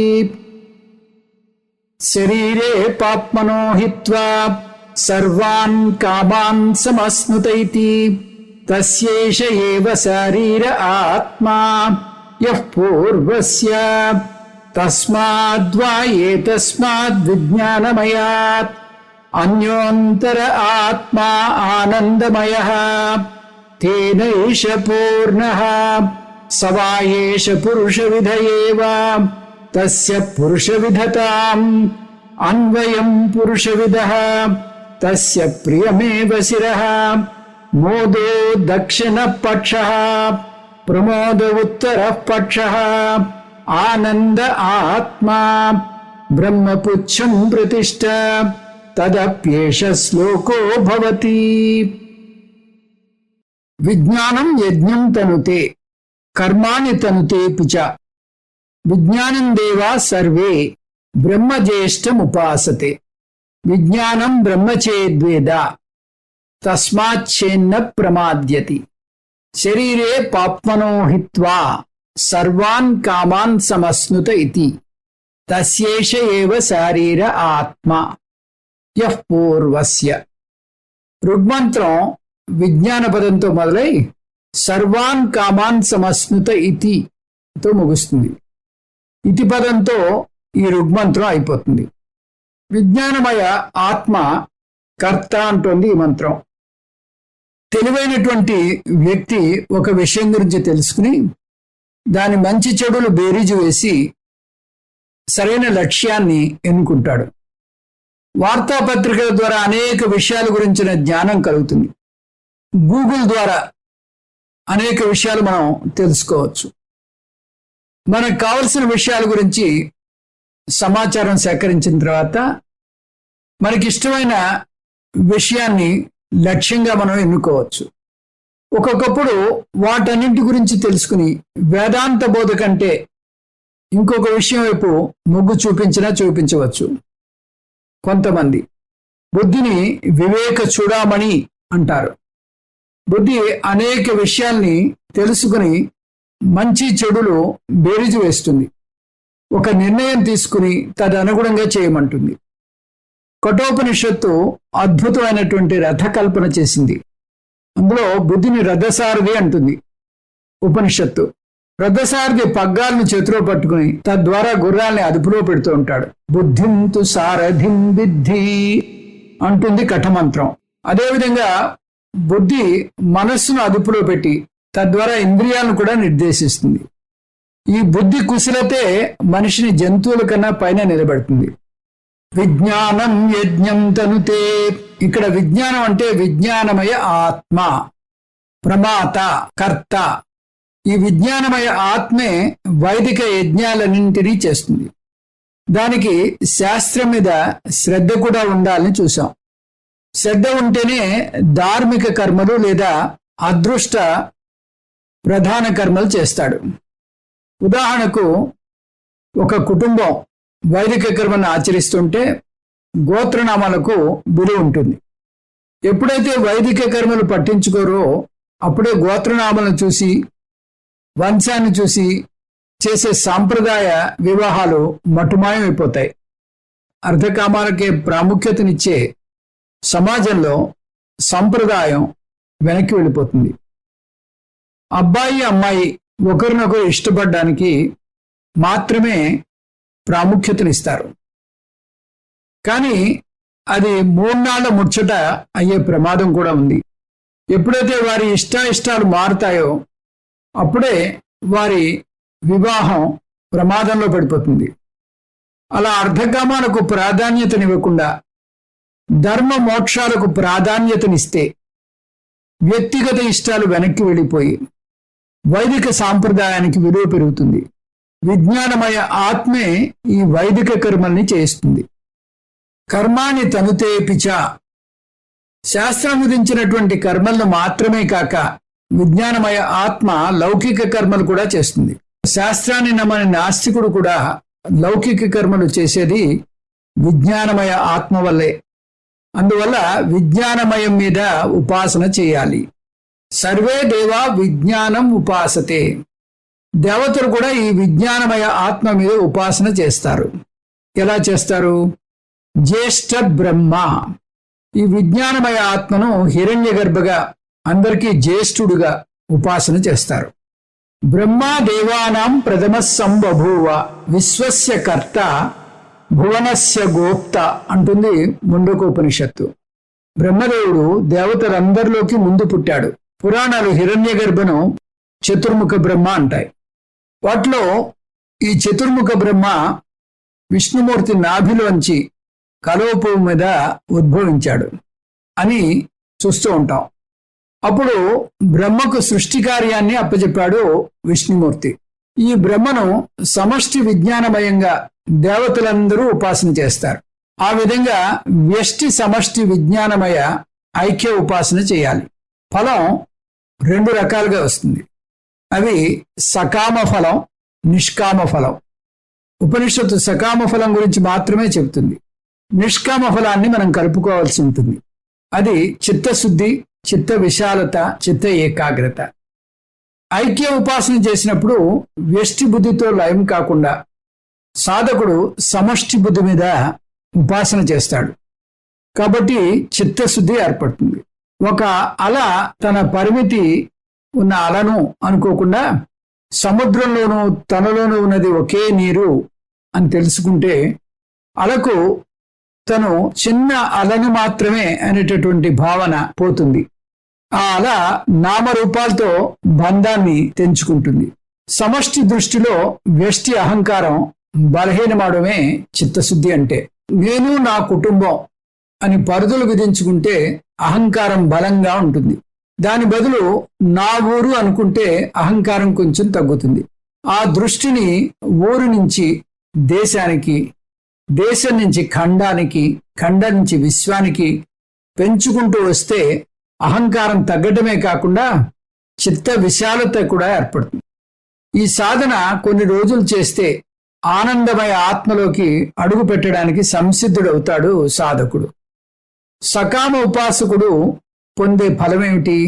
శరీరే పాప్మనో హిత్వా సర్వాన్ కామాన్ సమశ్నుతైతి తస్యేష ఏవ శరీర ఆత్మా యః పూర్వస్య తస్మాద్వా ఏతస్మాద్ విజ్ఞానమయాత్ అన్యోంతర ఆత్మా ఆనందమయః తేనైష పూర్ణః సవాయేష పురుషవిధ ఏవ తస్య పురుషవిధతాం అన్వయం పురుషవిదః తస్య ప్రియమేవ శిరః మోదో దక్షిణ పక్షః ప్రమోద ఉత్తరః పక్షః ఆనంద ఆత్మా బ్రహ్మపుచ్చం ప్రతిష్ఠ తదప్యేష శ్లోకో భవతి. విజ్ఞానం యజ్ఞం తనుతే కర్మాణి తనుతేపి చ విజ్ఞానం దేవా సర్వే బ్రహ్మజ్యేష్ఠముపాసతే. విజ్ఞానం బ్రహ్మచేద్వేద తస్మాచ్చేన్న ప్రమాద్యతి. శరీరే పాప్మనో హిత్వా సర్వాన్ కామాన్ సమశ్నుత ఇతి తస్యేష ఏవ శరీర ఆత్మ యః పూర్వస్య. ఋగ్మంత్రం విజ్ఞాన పదంతో మొదలై సర్వాన్ కామాన్ సమశ్నుత ఇతితో ముగుస్తుంది. ఇతి పదంతో ఈ ఋగ్మంత్రం అయిపోతుంది. విజ్ఞానమయ ఆత్మ కర్త అంటోంది ఈ మంత్రం. తెలివైనటువంటి వ్యక్తి ఒక విషయం గురించి తెలుసుకుని దాని మంచి చెడులు బేరీజు వేసి సరైన లక్ష్యాన్ని ఎన్నుకుంటాడు. వార్తాపత్రికల ద్వారా అనేక విషయాల గురించిన జ్ఞానం కలుగుతుంది. గూగుల్ ద్వారా అనేక విషయాలు మనం తెలుసుకోవచ్చు. మనకు కావలసిన విషయాల గురించి సమాచారం సేకరించిన తర్వాత మనకిష్టమైన విషయాన్ని లక్ష్యంగా మనం ఎన్నుకోవచ్చు. ఒక్కొక్కప్పుడు వాటన్నింటి గురించి తెలుసుకుని వేదాంత బోధ కంటే ఇంకొక విషయం వైపు మొగ్గు చూపించవచ్చు. కొంతమంది బుద్ధిని వివేక చూడమని అంటారు. బుద్ధి అనేక విషయాల్ని తెలుసుకుని మంచి చెడులు బేరీజు వేస్తుంది. ఒక నిర్ణయం తీసుకుని తదనుగుణంగా చేయమంటుంది. కఠోపనిషత్తు అద్భుతమైనటువంటి రథకల్పన చేసింది. అందులో బుద్ధిని రథసారథి అంటుంది ఉపనిషత్తు. రథసారథి పగ్గాలను చేతిలో పట్టుకుని తద్వారా గుర్రాల్ని అదుపులో పెడుతూ ఉంటాడు. బుద్ధింతు సారథిం విద్ధి అంటుంది కఠమంత్రం. అదేవిధంగా బుద్ధి మనస్సును అదుపులో పెట్టి తద్వారా ఇంద్రియాలను కూడా నిర్దేశిస్తుంది. ఈ బుద్ధి కుశలతే మనిషిని జంతువుల కన్నా పైన నిలబెడుతుంది. విజ్ఞానం యజ్ఞం తనుతే. ఇక్కడ విజ్ఞానం అంటే విజ్ఞానమయ ఆత్మ, ప్రమాత, కర్త. ఈ విజ్ఞానమయ ఆత్మే వైదిక యజ్ఞాలన్నింటినీ చేస్తుంది. దానికి శాస్త్రం మీద శ్రద్ధ కూడా ఉండాలని చూసాం. శ్రద్ధ ఉంటేనే ధార్మిక కర్మలు లేదా అదృష్ట ప్రధాన కర్మలు చేస్తాడు. ఉదాహరణకు ఒక కుటుంబం వైదిక కర్మను ఆచరిస్తుంటే గోత్రనామాలకు విలువ ఉంటుంది. ఎప్పుడైతే వైదిక కర్మలు పట్టించుకోరో అప్పుడే గోత్రనామాలను చూసి వంశాన్ని చూసి చేసే సాంప్రదాయ వివాహాలు మటుమాయమైపోతాయి. అర్ధకామాలకే ప్రాముఖ్యతనిచ్చే సమాజంలో సంప్రదాయం వెనక్కి వెళ్ళిపోతుంది. అబ్బాయి అమ్మాయి ఒకరినొకరు ఇష్టపడడానికి మాత్రమే ప్రాముఖ్యతనిస్తారు. కానీ అది 3 నాళ్ల ముచ్చట అయ్యే ప్రమాదం కూడా ఉంది. ఎప్పుడైతే వారి ఇష్టాలు మారుతాయో అప్పుడే వారి వివాహం ప్రమాదంలో పడిపోతుంది. అలా అర్ధకామాలకు ప్రాధాన్యతనివ్వకుండా ధర్మ మోక్షాలకు ప్రాధాన్యతనిస్తే వ్యక్తిగత ఇష్టాలు వెనక్కి వెళ్ళిపోయి వైదిక సాంప్రదాయానికి విలువ పెరుగుతుంది. విజ్ఞానమయ ఆత్మే ఈ వైదిక కర్మల్ని చేస్తుంది. కర్మాని తనుతేపిచ. శాస్త్రం విధించినటువంటి కర్మలను మాత్రమే కాక విజ్ఞానమయ ఆత్మ లౌకిక కర్మలు కూడా చేస్తుంది. శాస్త్రాన్ని నమ్మని నాస్తికుడు కూడా లౌకిక కర్మలు చేసేది విజ్ఞానమయ ఆత్మ వల్లే. అందువల్ల విజ్ఞానమయం మీద ఉపాసన చేయాలి. సర్వే దేవా విజ్ఞానం ఉపాసతే. దేవతలు కూడా ఈ విజ్ఞానమయ ఆత్మ మీద ఉపాసన చేస్తారు. ఎలా చేస్తారు? జ్యేష్ఠ బ్రహ్మ, ఈ విజ్ఞానమయ ఆత్మను హిరణ్య గర్భగా అందరికీ జ్యేష్ఠుడుగా ఉపాసన చేస్తారు. బ్రహ్మా దేవానాం ప్రథమ సంబభూవ విశ్వస్య కర్త భువనస్య గోప్త అంటుంది ముండకోపనిషత్తు. బ్రహ్మదేవుడు దేవతలందరిలోకి ముందు పుట్టాడు. పురాణాలు హిరణ్య గర్భను చతుర్ముఖ బ్రహ్మ అంటాయి. వాటిలో ఈ చతుర్ముఖ బ్రహ్మ విష్ణుమూర్తి నాభిలోంచి కలువపువ్వు మీద ఉద్భవించాడు అని చూస్తూ ఉంటాం. అప్పుడు బ్రహ్మకు సృష్టి కార్యాన్ని అప్పచెప్పాడు విష్ణుమూర్తి. ఈ బ్రహ్మను సమష్టి విజ్ఞానమయంగా దేవతలందరూ ఉపాసన చేస్తారు. ఆ విధంగా వ్యష్టి సమష్టి విజ్ఞానమయ ఐక్య ఉపాసన చేయాలి. ఫలం 2 రకాలుగా వస్తుంది. అవి సకామ ఫలం, నిష్కామ ఫలం. ఉపనిషత్తు సకామ ఫలం గురించి మాత్రమే చెబుతుంది. నిష్కామ ఫలాన్ని మనం కలుపుకోవాల్సి ఉంటుంది. అది చిత్తశుద్ధి, చిత్త విశాలత, చిత్త ఏకాగ్రత. ఐక్య ఉపాసన చేసినప్పుడు వ్యష్టి బుద్ధితో లయం కాకుండా సాధకుడు సమష్టి బుద్ధి మీద ఉపాసన చేస్తాడు. కాబట్టి చిత్తశుద్ధి ఏర్పడుతుంది. ఒక అల తన పరిమితి ఉన్న అలను అనుకోకుండా సముద్రంలోనూ తనలోనూ ఉన్నది ఒకే నీరు అని తెలుసుకుంటే అలకు తను చిన్న అలను మాత్రమే అనేటటువంటి భావన పోతుంది. ఆ అల నామరూపాలతో బంధాన్ని తెంచుకుంటుంది. సమష్టి దృష్టిలో వ్యష్టి అహంకారం బలహీనమాడమే చిత్తశుద్ధి అంటే. నేను నా కుటుంబం అని పరిధులు విధించుకుంటే అహంకారం బలంగా ఉంటుంది. దాని బదులు నా ఊరు అనుకుంటే అహంకారం కొంచెం తగ్గుతుంది. ఆ దృష్టిని ఊరు నుంచి దేశానికి, దేశం నుంచి ఖండానికి, ఖండం నుంచి విశ్వానికి పెంచుకుంటూ వస్తే అహంకారం తగ్గటమే కాకుండా చిత్త విశాలత కూడా ఏర్పడుతుంది. ఈ సాధన కొన్ని రోజులు చేస్తే ఆనందమయ ఆత్మలోకి అడుగు పెట్టడానికి సంసిద్ధుడవుతాడు సాధకుడు. సకామ ఉపాసకుడు పొందే ఫలమేమిటి?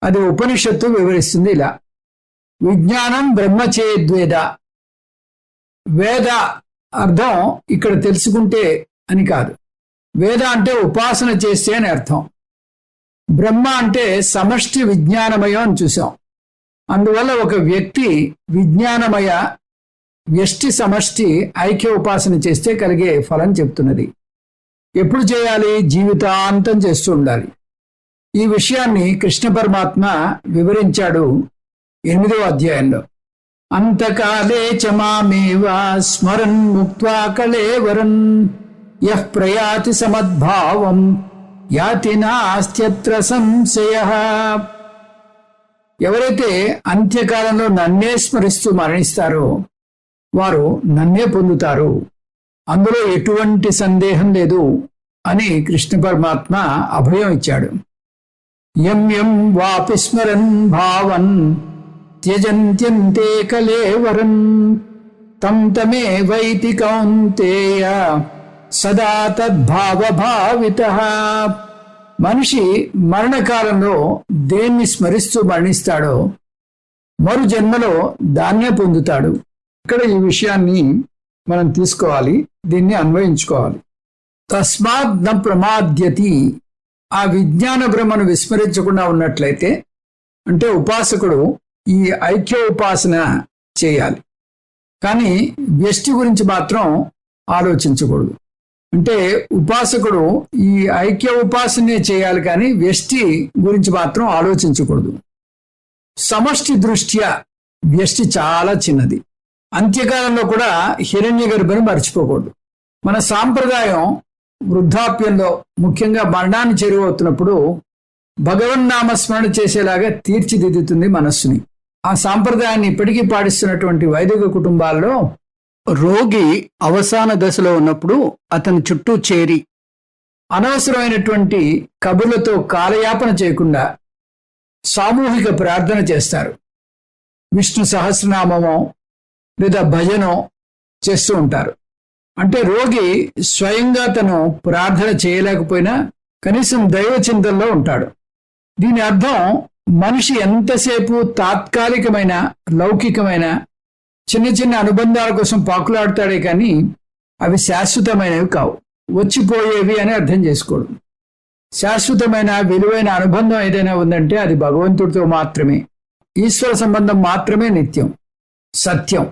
అది ఉపనిషత్తు వివరిస్తుంది ఇలా: విజ్ఞానం బ్రహ్మచేద్వేద. వేద అర్థం ఇక్కడ తెలుసుకుంటే అని కాదు. వేద అంటే ఉపాసన చేస్తే అని అర్థం. బ్రహ్మ అంటే సమష్టి విజ్ఞానమయం అని చూసాం. అందువల్ల ఒక వ్యక్తి విజ్ఞానమయ వ్యష్టి సమష్టి ఐక్య ఉపాసన చేస్తే కలిగే ఫలం చెప్తున్నది. ఎప్పుడు చేయాలి? జీవితాంతం చేస్తూ ఉండాలి. ఈ విషయాన్ని కృష్ణ పరమాత్మ వివరించాడు 8వ అధ్యాయంలో. అంతకాలే చ మామేవా స్మరన్ ముక్త్వా కళేవరన్ యః ప్రయాతి సమద్భావం యాతి నాస్త్యత్ర సంశయః. ఎవరైతే అంత్యకాలంలో నన్నే స్మరిస్తూ మరణిస్తారో వారు నన్నే పొందుతారు, అందులో ఎటువంటి సందేహం లేదు అని కృష్ణ పరమాత్మ అభయం ఇచ్చాడు. యం యం వాపి స్మరన్ భావన్ త్యజంత్యంతే కళేవరన్ తం తమే వైతి కౌంతేయ సదా తద్భావభావితః. మనిషి మరణకాలంలో దేన్ని స్మరిస్తూ మరణిస్తాడో మరు జన్మలో దాన్నే పొందుతాడు. ఇక్కడ ఈ విషయాన్ని మనం తీసుకోవాలి, దీన్ని అన్వయించుకోవాలి. తస్మాత్ న ప్రమాద్యతి. ఆ విజ్ఞాన బ్రహ్మను విస్మరించకుండా ఉన్నట్లయితే, అంటే ఉపాసకుడు ఈ ఐక్య ఉపాసన చేయాలి, కానీ వ్యష్టి గురించి మాత్రం ఆలోచించకూడదు. అంటే ఉపాసకుడు ఈ ఐక్య ఉపాసనే చేయాలి, కానీ వ్యష్టి గురించి మాత్రం ఆలోచించకూడదు. సమష్టి దృష్ట్యా వ్యష్టి చాలా చిన్నది. అంత్యకాలంలో కూడా హిరణ్య గర్భను మర్చిపోకూడదు. మన సాంప్రదాయం వృద్ధాప్యంలో, ముఖ్యంగా మరణాన్ని చేరువవుతున్నప్పుడు భగవన్నామస్మరణ చేసేలాగా తీర్చిదిద్దుతుంది మనస్సుని. ఆ సాంప్రదాయాన్ని ఇప్పటికీ పాటిస్తున్నటువంటి వైదిక కుటుంబాల్లో రోగి అవసాన దశలో ఉన్నప్పుడు అతని చుట్టూ చేరి అనవసరమైనటువంటి కబుర్లతో కాలయాపన చేయకుండా సామూహిక ప్రార్థన చేస్తారు. విష్ణు సహస్రనామమో లేదా భజనో చేస్తూ ఉంటారు. అంటే రోగి స్వయంగా తను ప్రార్థన చేయలేకపోయినా కనీసం దైవ చింతనలో ఉంటాడు. దీని అర్థం మనిషి ఎంతసేపు తాత్కాలికమైన లౌకికమైన చిన్న చిన్న అనుబంధాల కోసం పాకులాడతాడే కానీ అవి శాశ్వతమైనవి కావు, వచ్చిపోయేవి అని అర్థం చేసుకోడు. శాశ్వతమైన విలువైన అనుబంధం ఏదైనా ఉందంటే అది భగవంతుడితో మాత్రమే, ఈశ్వర సంబంధం మాత్రమే నిత్యం సత్యం.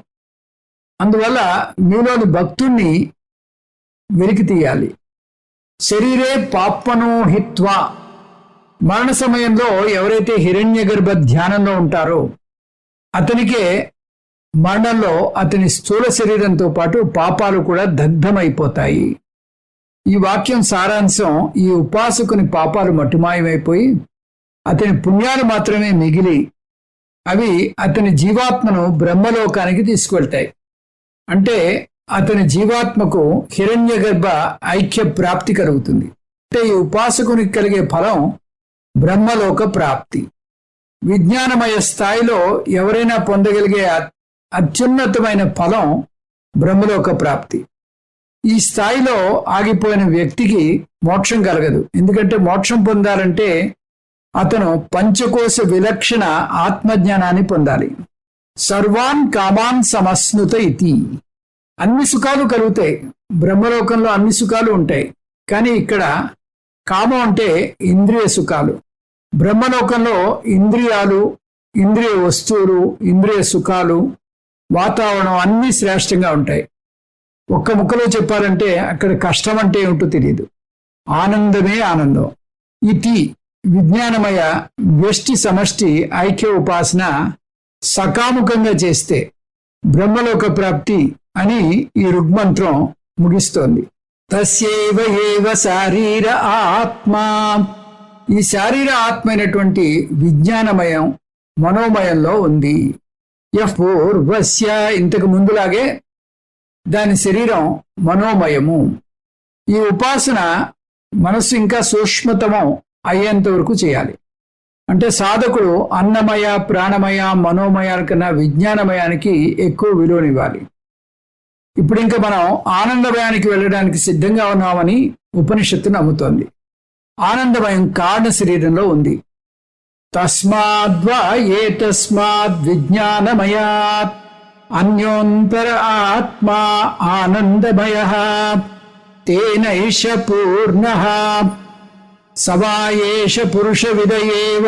అందువల్ల మీలోని భక్తుణ్ణి వెలికి తీయాలి. శరీరే పాప్మనో హిత్వా, మరణ సమయంలో ఎవరైతే హిరణ్యగర్భ ధ్యానంలో ఉంటారో అతనికే మరణంలో అతని స్థూల శరీరంతో పాటు పాపాలు కూడా దగ్ధమైపోతాయి. ఈ వాక్యం సారాంశం, ఈ ఉపాసకుని పాపాలు మట్టుమాయమైపోయి అతని పుణ్యాలు మాత్రమే మిగిలి అవి అతని జీవాత్మను బ్రహ్మలోకానికి తీసుకువెళ్తాయి. అంటే అతని జీవాత్మకు హిరణ్యగర్భ ఐక్య ప్రాప్తి కలుగుతుంది. అంటే ఈ ఉపాసకునికి కలిగే ఫలం బ్రహ్మలోక ప్రాప్తి. విజ్ఞానమయ స్థాయిలో ఎవరైనా పొందగలిగే అత్యున్నతమైన ఫలం బ్రహ్మలోక ప్రాప్తి. ఈ స్థాయిలో ఆగిపోయిన వ్యక్తికి మోక్షం కలగదు. ఎందుకంటే మోక్షం పొందాలంటే అతను పంచకోశ విలక్షణ ఆత్మజ్ఞానాన్ని పొందాలి. సర్వాన్ కామాన్ సమస్నుత ఇతి, అన్ని సుఖాలు కలుగుతాయి బ్రహ్మలోకంలో, అన్ని సుఖాలు ఉంటాయి. కానీ ఇక్కడ కామం అంటే ఇంద్రియ సుఖాలు. బ్రహ్మలోకంలో ఇంద్రియాలు, ఇంద్రియ వస్తువులు, ఇంద్రియ సుఖాలు, వాతావరణం అన్నీ శ్రేష్టంగా ఉంటాయి. ఒక్క ముక్కలో చెప్పాలంటే అక్కడ కష్టం అంటే ఏమిటో తెలియదు, ఆనందమే ఆనందం. ఇతి విజ్ఞానమయ వ్యష్టి సమష్టి ఐక్య ఉపాసన సకాముఖంగా చేస్తే బ్రహ్మలోక ప్రాప్తి అని ఈ ఋగ్మంత్రం ముగిస్తోంది. తస్యైవ ఏవ శారీర ఆత్మా, ఈ శారీర ఆత్మ అయినటువంటి విజ్ఞానమయం మనోమయంలో ఉంది. పూర్వస్య, ఇంతకు ముందులాగే దాని శరీరం మనోమయము. ఈ ఉపాసన మనస్సు ఇంకా సూక్ష్మతమం అయ్యేంత వరకు చేయాలి. అంటే సాధకుడు అన్నమయ, ప్రాణమయ, మనోమయాల కన్నా విజ్ఞానమయానికి ఎక్కువ విలువనివ్వాలి. ఇప్పుడు ఇంకా మనం ఆనందమయానికి వెళ్ళడానికి సిద్ధంగా ఉన్నామని ఉపనిషత్తు నమ్ముతోంది. ఆనందమయం కారణ శరీరంలో ఉంది. తస్మాద్వా ఏతస్మాద్ విజ్ఞానమయాత్ అన్యోంతర ఆత్మా ఆనందమయః తేనైష పూర్ణః సవాయేష పురుషవిద ఏవ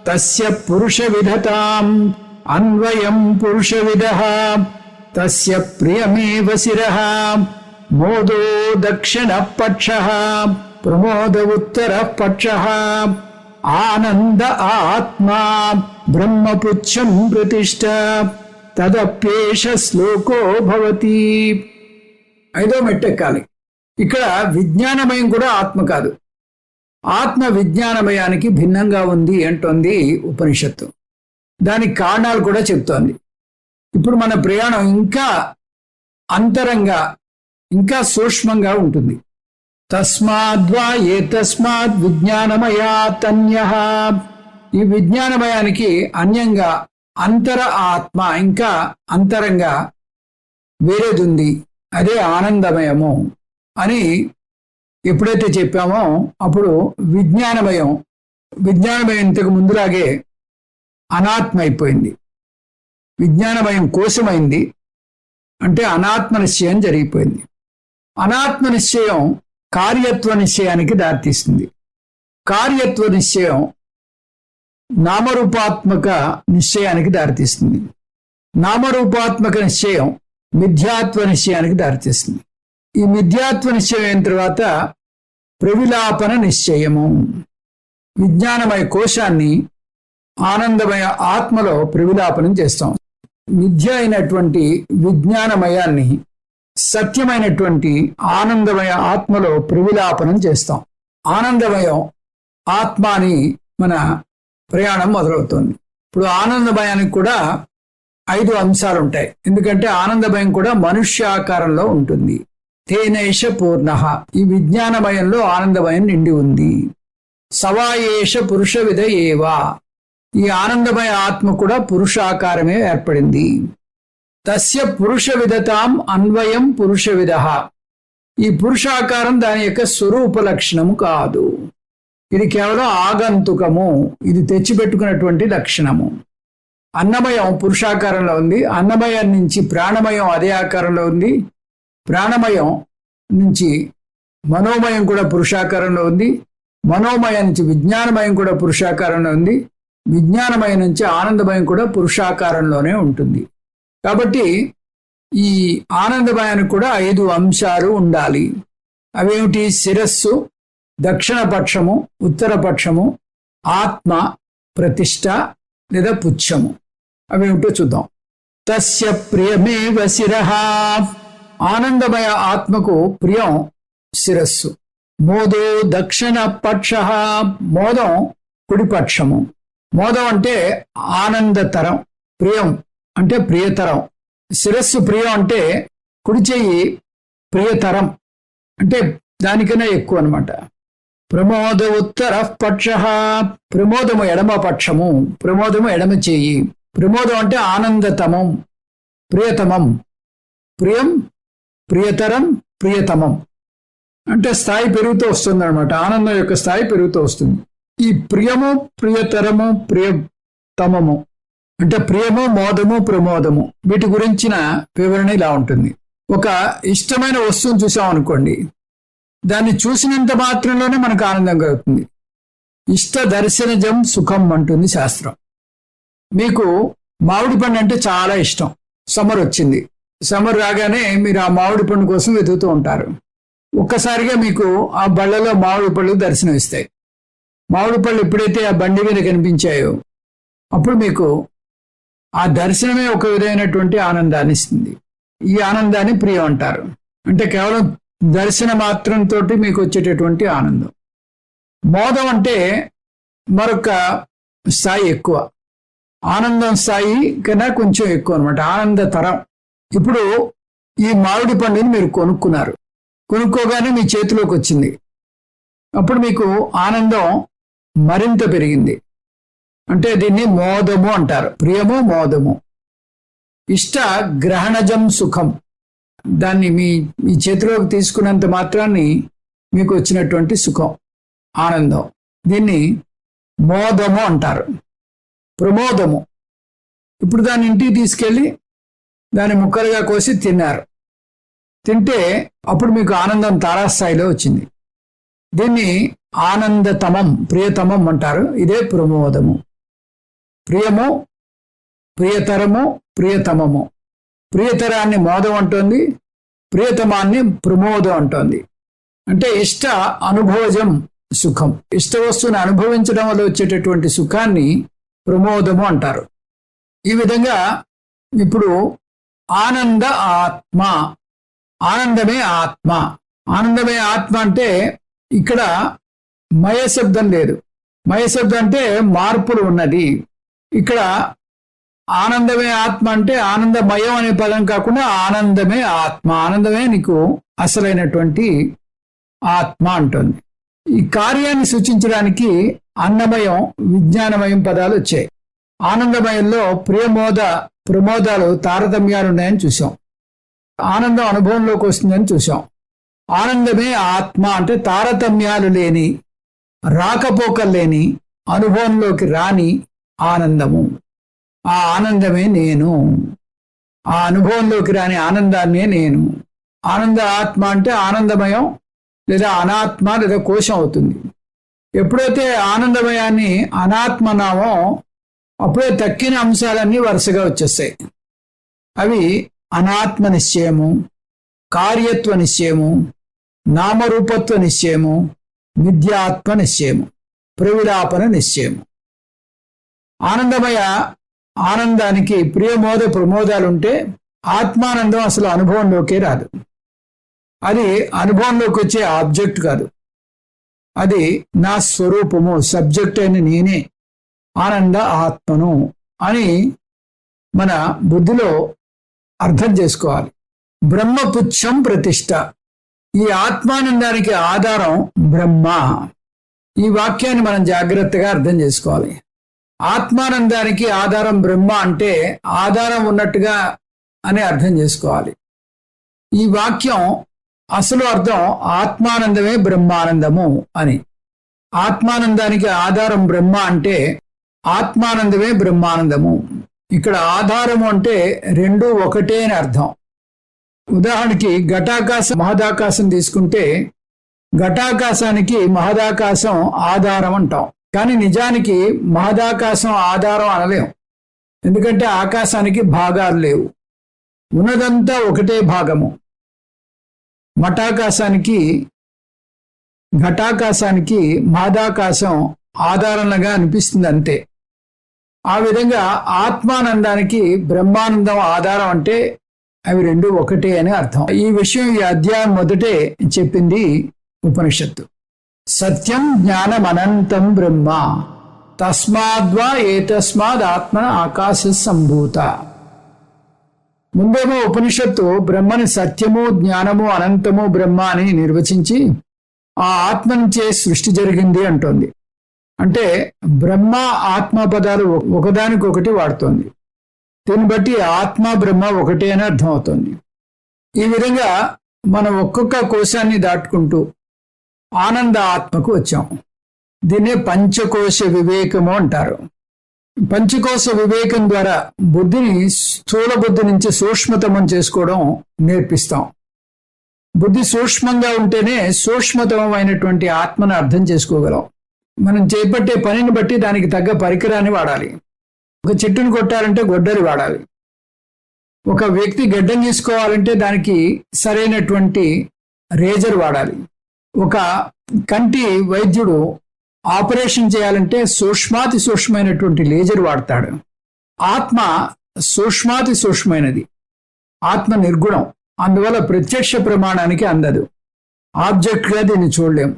తస్య పురుషవిదతాం అన్వయం పురుషవిదః తస్య ప్రియమేవ శిరః మోదో దక్షిణ పక్షః ప్రమోద ఉత్తర పక్షః ఆనంద ఆత్మా బ్రహ్మపుచ్చం ప్రతిష్ఠ తదప్యేష శ్లోకో భవతి. 5వ మెట్టెక్కాలి. ఇక్కడ విజ్ఞానమయం కూడా ఆత్మ కాదు, ఆత్మ విజ్ఞానమయానికి భిన్నంగా ఉంది అంటోంది ఉపనిషత్తు. దానికి కారణాలు కూడా చెప్తోంది. ఇప్పుడు మన ప్రయాణం ఇంకా అంతరంగా, ఇంకా సూక్ష్మంగా ఉంటుంది. తస్మాద్వా ఏతస్మాద్ విజ్ఞానమయాతన్యః, ఈ విజ్ఞానమయానికి అన్యంగా అంతర ఆత్మ, ఇంకా అంతరంగా వేరేదుంది, అదే ఆనందమయము అని ఎప్పుడైతే చెప్పామో అప్పుడు విజ్ఞానమయం ఇంతకు ముందులాగే అనాత్మ అయిపోయింది. విజ్ఞానమయం కోశమైంది అంటే అనాత్మ నిశ్చయం జరిగిపోయింది. అనాత్మ నిశ్చయం కార్యత్వ నిశ్చయానికి దారితీస్తుంది. కార్యత్వ నిశ్చయం నామరూపాత్మక నిశ్చయానికి దారితీస్తుంది. నామరూపాత్మక నిశ్చయం మిథ్యాత్వ నిశ్చయానికి దారితీస్తుంది. ఈ మిథ్యాత్వ నిశ్చయం అయిన తర్వాత ప్రవిలాపన నిశ్చయము, విజ్ఞానమయ కోశాన్ని ఆనందమయ ఆత్మలో ప్రవిలాపనం చేస్తాం. మిథ్య అయినటువంటి విజ్ఞానమయాన్ని సత్యమైనటువంటి ఆనందమయ ఆత్మలో ప్రవిలాపనం చేస్తాం. ఆనందమయం ఆత్మ అని మన ప్రయాణం మొదలవుతుంది. ఇప్పుడు ఆనందమయానికి కూడా 5 అంశాలు ఉంటాయి. ఎందుకంటే ఆనందమయం కూడా మనుష్యాకారంలో ఉంటుంది. తేనైష పూర్ణః, ఈ విజ్ఞానమయంలో ఆనందమయం నిండి ఉంది. సవాయేష పురుషవిద ఏవా, ఈ ఆనందమయ ఆత్మ కూడా పురుషాకారమే ఏర్పడింది. తస్య పురుషవిదతాం అన్వయం పురుషవిదః, ఈ పురుషాకారం దాని యొక్క స్వరూప లక్షణము కాదు. ఇది కేవలం ఆగంతుకము, ఇది తెచ్చిపెట్టుకున్నటువంటి లక్షణము. అన్నమయం పురుషాకారంలో ఉంది, అన్నమయం నుంచి ప్రాణమయం అదే ఆకారంలో ఉంది, ప్రాణమయం నుంచి మనోమయం కూడా పురుషాకారంలో ఉంది, మనోమయం నుంచి విజ్ఞానమయం కూడా పురుషాకారంలో ఉంది, విజ్ఞానమయం నుంచి ఆనందమయం కూడా పురుషాకారంలోనే ఉంటుంది. కాబట్టి ఈ ఆనందమయానికి కూడా 5 అంశాలు ఉండాలి. అవేమిటి? శిరస్సు, దక్షిణ పక్షము, ఉత్తర పక్షము, ఆత్మ, ప్రతిష్ట లేదా పుచ్చము. అవేమిటో చూద్దాం. తస్య ప్రియమేవ శిరః, ఆనందమయ ఆత్మకు ప్రియం శిరస్సు. మోదో దక్షిణ పక్ష, మోదం కుడిపక్షము. మోదం అంటే ఆనందతరం, ప్రియం అంటే ప్రియతరం. శిరస్సు ప్రియం అంటే కుడి చెయ్యి ప్రియతరం, అంటే దానికన్నా ఎక్కువ అనమాట. ప్రమోద ఉత్తర పక్ష, ప్రమోదము ఎడమ పక్షము, ప్రమోదము ఎడమ చెయ్యి. ప్రమోదం అంటే ఆనందతమం, ప్రియతమం. ప్రియం, ప్రియతరం, ప్రియతమం అంటే స్థాయి పెరుగుతూ వస్తుంది అనమాట. ఆనందం యొక్క స్థాయి పెరుగుతూ వస్తుంది. ఈ ప్రియము, ప్రియతరము, ప్రియతమము అంటే ప్రియము, మోదము, ప్రమోదము, వీటి గురించిన వివరణ ఇలా ఉంటుంది. ఒక ఇష్టమైన వస్తువును చూసాం అనుకోండి, దాన్ని చూసినంత మాత్రంలోనే మనకు ఆనందం కలుగుతుంది. ఇష్ట దర్శనజం సుఖం అంటుంది శాస్త్రం. మీకు మామిడి పండు అంటే చాలా ఇష్టం. సమ్మర్ వచ్చింది, సమ్మర్ రాగానే మీరు ఆ మామిడి పండు కోసం వెతుకుతూ ఉంటారు. ఒక్కసారిగా మీకు ఆ బళ్ళలో మామిడి పళ్ళు దర్శనం ఇస్తాయి. మామిడి పళ్ళు ఎప్పుడైతే ఆ బండి మీద కనిపించాయో అప్పుడు మీకు ఆ దర్శనమే ఒక విధమైనటువంటి ఆనందాన్ని ఇస్తుంది. ఈ ఆనందాన్ని ప్రియం అంటారు. అంటే కేవలం దర్శన మాత్రంతో మీకు వచ్చేటటువంటి ఆనందం. మోదం అంటే మరొక స్థాయి ఎక్కువ, ఆనందం స్థాయి కన్నా కొంచెం ఎక్కువ అనమాట, ఆనందతరం. ఇప్పుడు ఈ మామిడి పండుని మీరు కొనుక్కున్నారు, కొనుక్కోగానే మీ చేతిలోకి వచ్చింది. అప్పుడు మీకు ఆనందం మరింత పెరిగింది. అంటే దీన్ని మోదము అంటారు, ప్రియము, మోదము. ఇష్ట గ్రహణజం సుఖం, దాన్ని మీ చేతిలోకి తీసుకున్నంత మాత్రాన్ని మీకు వచ్చినటువంటి సుఖం, ఆనందం. దీన్ని మోదము అంటారు. ప్రమోదము, ఇప్పుడు దాన్ని ఇంటికి తీసుకెళ్ళి దాన్ని ముక్కలుగా కోసి తిన్నారు. తింటే అప్పుడు మీకు ఆనందం తారాస్థాయిలో వచ్చింది. దీన్ని ఆనందతమం, ప్రియతమం అంటారు. ఇదే ప్రమోదము. ప్రియము, ప్రియతరము, ప్రియతమము. ప్రియతరాన్ని మోదం అంటోంది, ప్రియతమాన్ని ప్రమోదం అంటోంది. అంటే ఇష్ట అనుభవజం సుఖం, ఇష్ట వస్తువుని అనుభవించడం వల్ల వచ్చేటటువంటి సుఖాన్ని ప్రమోదము అంటారు. ఈ విధంగా ఇప్పుడు ఆనంద ఆత్మ, ఆనందమే ఆత్మ. ఆనందమే ఆత్మ అంటే ఇక్కడ మయశబ్దం లేదు. మయశబ్దం అంటే మార్పులు ఉన్నది. ఇక్కడ ఆనందమే ఆత్మ అంటే ఆనందమయం అనే పదం కాకుండా ఆనందమే ఆత్మ, ఆనందమే నీకు అసలైనటువంటి ఆత్మ అంటుంది. ఈ కార్యాన్ని సూచించడానికి అన్నమయం, విజ్ఞానమయం పదాలు వచ్చాయి. ఆనందమయంలో ప్రియమోద ప్రమోదాలు తారతమ్యాలు ఉన్నాయని చూసాం. ఆనందం అనుభవంలోకి వస్తుందని చూసాం. ఆనందమే ఆత్మ అంటే తారతమ్యాలు లేని, రాకపోకలు లేని, అనుభవంలోకి రాని ఆనందము. ఆ ఆనందమే నేను, ఆ అనుభవంలోకి రాని ఆనందాన్నే నేను. ఆనంద ఆత్మ అంటే ఆనందమయం లేదా అనాత్మ లేదా కోశం అవుతుంది. ఎప్పుడైతే ఆనందమయాన్ని అనాత్మనామో అప్పుడే తక్కిన అంశాలన్నీ వరుసగా వచ్చేస్తాయి. అవి అనాత్మ నిశ్చయము, కార్యత్వ నిశ్చయము, నామరూపత్వ నిశ్చయము, మిథ్యాత్మ నిశ్చయము, ప్రవిలాపన నిశ్చయము. ఆనందమయ ఆనందానికి ప్రియమోద ప్రమోదాలుంటే ఆత్మానందం అసలు అనుభవంలోకే రాదు. అది అనుభవంలోకి వచ్చే ఆబ్జెక్ట్ కాదు, అది నా స్వరూపము, సబ్జెక్ట్ అయిన నేనే ఆనంద ఆత్మను అని మన బుద్ధిలో అర్థం చేసుకోవాలి. బ్రహ్మపుచ్చం ప్రతిష్ట, ఈ ఆత్మానందానికి ఆధారం బ్రహ్మ. ఈ వాక్యాన్ని మనం జాగ్రత్తగా అర్థం చేసుకోవాలి. ఆత్మానందానికి ఆధారం బ్రహ్మ అంటే ఆధారం ఉన్నట్టుగా అని అర్థం చేసుకోవాలి. ఈ వాక్యం అసలు అర్థం ఆత్మానందమే బ్రహ్మానందము అని. ఆత్మానందానికి ఆధారం బ్రహ్మ అంటే ఆత్మానందమే బ్రహ్మానందము. ఇక్కడ ఆధారము అంటే రెండు ఒకటే అని అర్థం. ఉదాహరణకి ఘటాకాశం మహదాకాశం తీసుకుంటే ఘటాకాశానికి మహదాకాశం ఆధారం అంటాం, కానీ నిజానికి మహదాకాశం ఆధారం అనలేం. ఎందుకంటే ఆకాశానికి భాగాలు లేవు, ఉన్నదంతా ఒకటే భాగము. ఘటాకాశానికి మహదాకాశం ఆధారంగా అనిపిస్తుంది అంతే. ఆ విధంగా ఆత్మానందానికి బ్రహ్మానందం ఆధారం అంటే అవి రెండు ఒకటే అని అర్థం. ఈ విషయం ఈ అధ్యాయం మొదటే చెప్పింది ఉపనిషత్తు. సత్యం జ్ఞానం అనంతం బ్రహ్మ తస్మాద్వా ఏతస్మాద్ ఆత్మ ఆకాశ సంభూత. ముందేమో ఉపనిషత్తు బ్రహ్మని సత్యము జ్ఞానము అనంతము బ్రహ్మ అని నిర్వచించి ఆ ఆత్మ నుంచే సృష్టి జరిగింది అంటోంది. అంటే బ్రహ్మ ఆత్మ పదాలు ఒకదానికొకటి వాడుతోంది. దీన్ని బట్టి ఆత్మ బ్రహ్మ ఒకటే అని అర్థమవుతోంది. ఈ విధంగా మనం ఒక్కొక్క కోశాన్ని దాటుకుంటూ ఆనంద ఆత్మకు వచ్చాం. దీన్నే పంచకోశ వివేకము అంటారు. పంచకోశ వివేకం ద్వారా బుద్ధిని స్థూల బుద్ధి నుంచి సూక్ష్మతమం చేసుకోవడం నేర్పిస్తాం. బుద్ధి సూక్ష్మంగా ఉంటేనే సూక్ష్మతమైనటువంటి ఆత్మను అర్థం చేసుకోగలం. మనం చేపట్టే పనిని బట్టి దానికి తగ్గ పరికరాన్ని వాడాలి. ఒక చెట్టును కొట్టాలంటే గొడ్డలి వాడాలి. ఒక వ్యక్తి గడ్డం తీసుకోవాలంటే దానికి సరైనటువంటి రేజర్ వాడాలి. ఒక కంటి వైద్యుడు ఆపరేషన్ చేయాలంటే సూక్ష్మాతి సూక్ష్మమైనటువంటి లేజర్ వాడతాడు. ఆత్మ సూక్ష్మాతి సూక్ష్మమైనది, ఆత్మ నిర్గుణం. అందువల్ల ప్రత్యక్ష ప్రమాణానికి అందదు, ఆబ్జెక్ట్గా దీన్ని చూడలేం.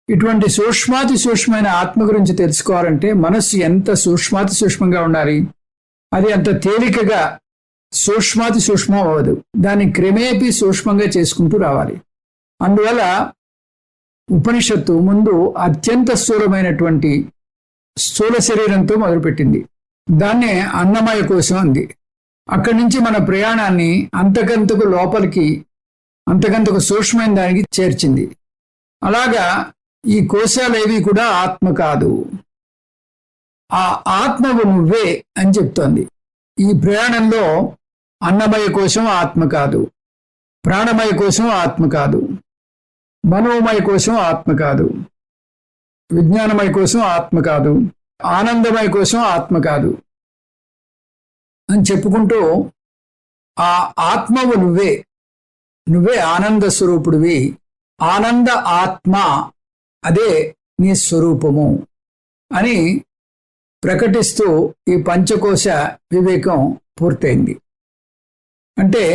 ఇటువంటి సూక్ష్మాతి సూక్ష్మమైన ఆత్మ గురించి తెలుసుకోవాలంటే మనస్సు ఎంత సూక్ష్మాతి సూక్ష్మంగా ఉండాలి. అది అంత తేలికగా సూక్ష్మాతి సూక్ష్మం అవ్వదు, దాన్ని క్రమేపీ సూక్ష్మంగా చేసుకుంటూ రావాలి. అందువల్ల ఉపనిషత్తు ముందు అత్యంత స్థూలమైనటువంటి స్థూల శరీరంతో మొదలుపెట్టింది. దాన్నే అన్నమయ కోశం అంది. అక్కడి నుంచి మన ప్రయాణాన్ని అంతకంతకు లోపలికి, అంతకంతకు సూక్ష్మమైన దానికి చేర్చింది. అలాగా ఈ కోశాలేవి కూడా ఆత్మ కాదు, ఆ ఆత్మవు నువ్వే అని చెప్తోంది. ఈ ప్రయాణంలో అన్నమయ కోశం ఆత్మ కాదు, ప్రాణమయ కోశం ఆత్మ కాదు, మనోమయ కోశం ఆత్మ కాదు, విజ్ఞానమయ కోశం ఆత్మ కాదు, ఆనందమయ కోశం ఆత్మ కాదు అని చెప్పుకుంటూ ఆ ఆత్మవు నువ్వే ఆనంద స్వరూపుడివి, ఆనంద ఆత్మ అదే నీ స్వరూపము అని ప్రకటిస్తూ ఈ పంచకోశ వివేకం పూర్తయింది. అంటే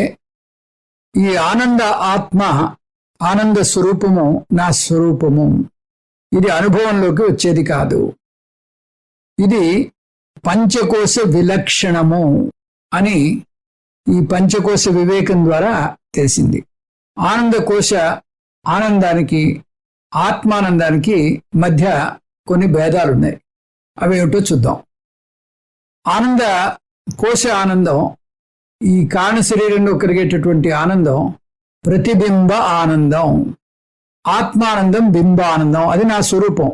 ఈ ఆనంద ఆత్మ, ఆనంద స్వరూపము నా స్వరూపము, ఇది అనుభవంలోకి వచ్చేది కాదు, ఇది పంచకోశ విలక్షణము అని ఈ పంచకోశ వివేకం ద్వారా తెలిసింది. ఆనందకోశ ఆనందానికి ఆత్మానందానికి మధ్య కొన్ని భేదాలున్నాయి. అవి ఏమిటో చూద్దాం. ఆనంద కోశ ఆనందం, ఈ కారణ శరీరంలో కలిగేటటువంటి ఆనందం ప్రతిబింబ ఆనందం. ఆత్మానందం బింబానందం, అది నా స్వరూపం.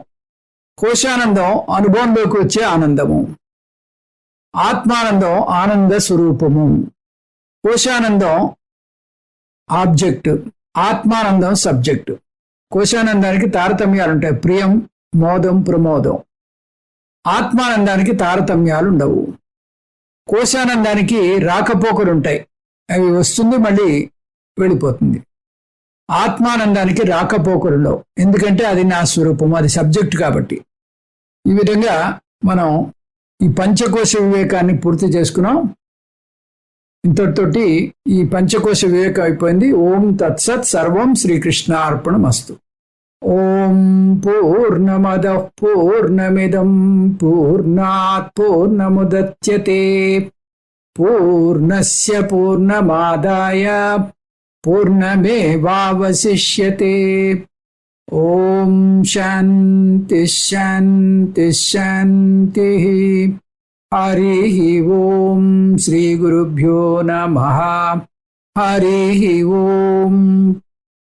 కోశానందం అనుభవంలోకి వచ్చే ఆనందము. ఆత్మానందం ఆనంద స్వరూపము. కోశానందం ఆబ్జెక్ట్, ఆత్మానందం సబ్జెక్ట్. కోశానందానికి తారతమ్యాలు ఉంటాయి, ప్రియం, మోదం, ప్రమోదం. ఆత్మానందానికి తారతమ్యాలు ఉండవు. కోశానందానికి రాకపోకలుంటాయి, అవి వస్తుంది మళ్ళీ వెళ్ళిపోతుంది. ఆత్మానందానికి రాకపోకలుండవు, ఎందుకంటే అది నా స్వరూపం, అది సబ్జెక్ట్ కాబట్టి. ఈ విధంగా మనం ఈ పంచకోశ వివేకాన్ని పూర్తి చేసుకున్నాం. ఇంతటితోటి ఈ పంచకోశ వివేకం అయిపోయింది. ఓం తత్సత్, సర్వం శ్రీకృష్ణార్పణమస్తు. ఓం పూర్ణమదః పూర్ణమిదం పూర్ణాత్ పూర్ణముదచ్యతే పూర్ణస్య పూర్ణమాదాయ పూర్ణమేవావశిష్యతే. ఓం శాంతి శాంతి శాంతి. హరి ఓం. శ్రీ గురుభ్యో నమః. హరి ఓం.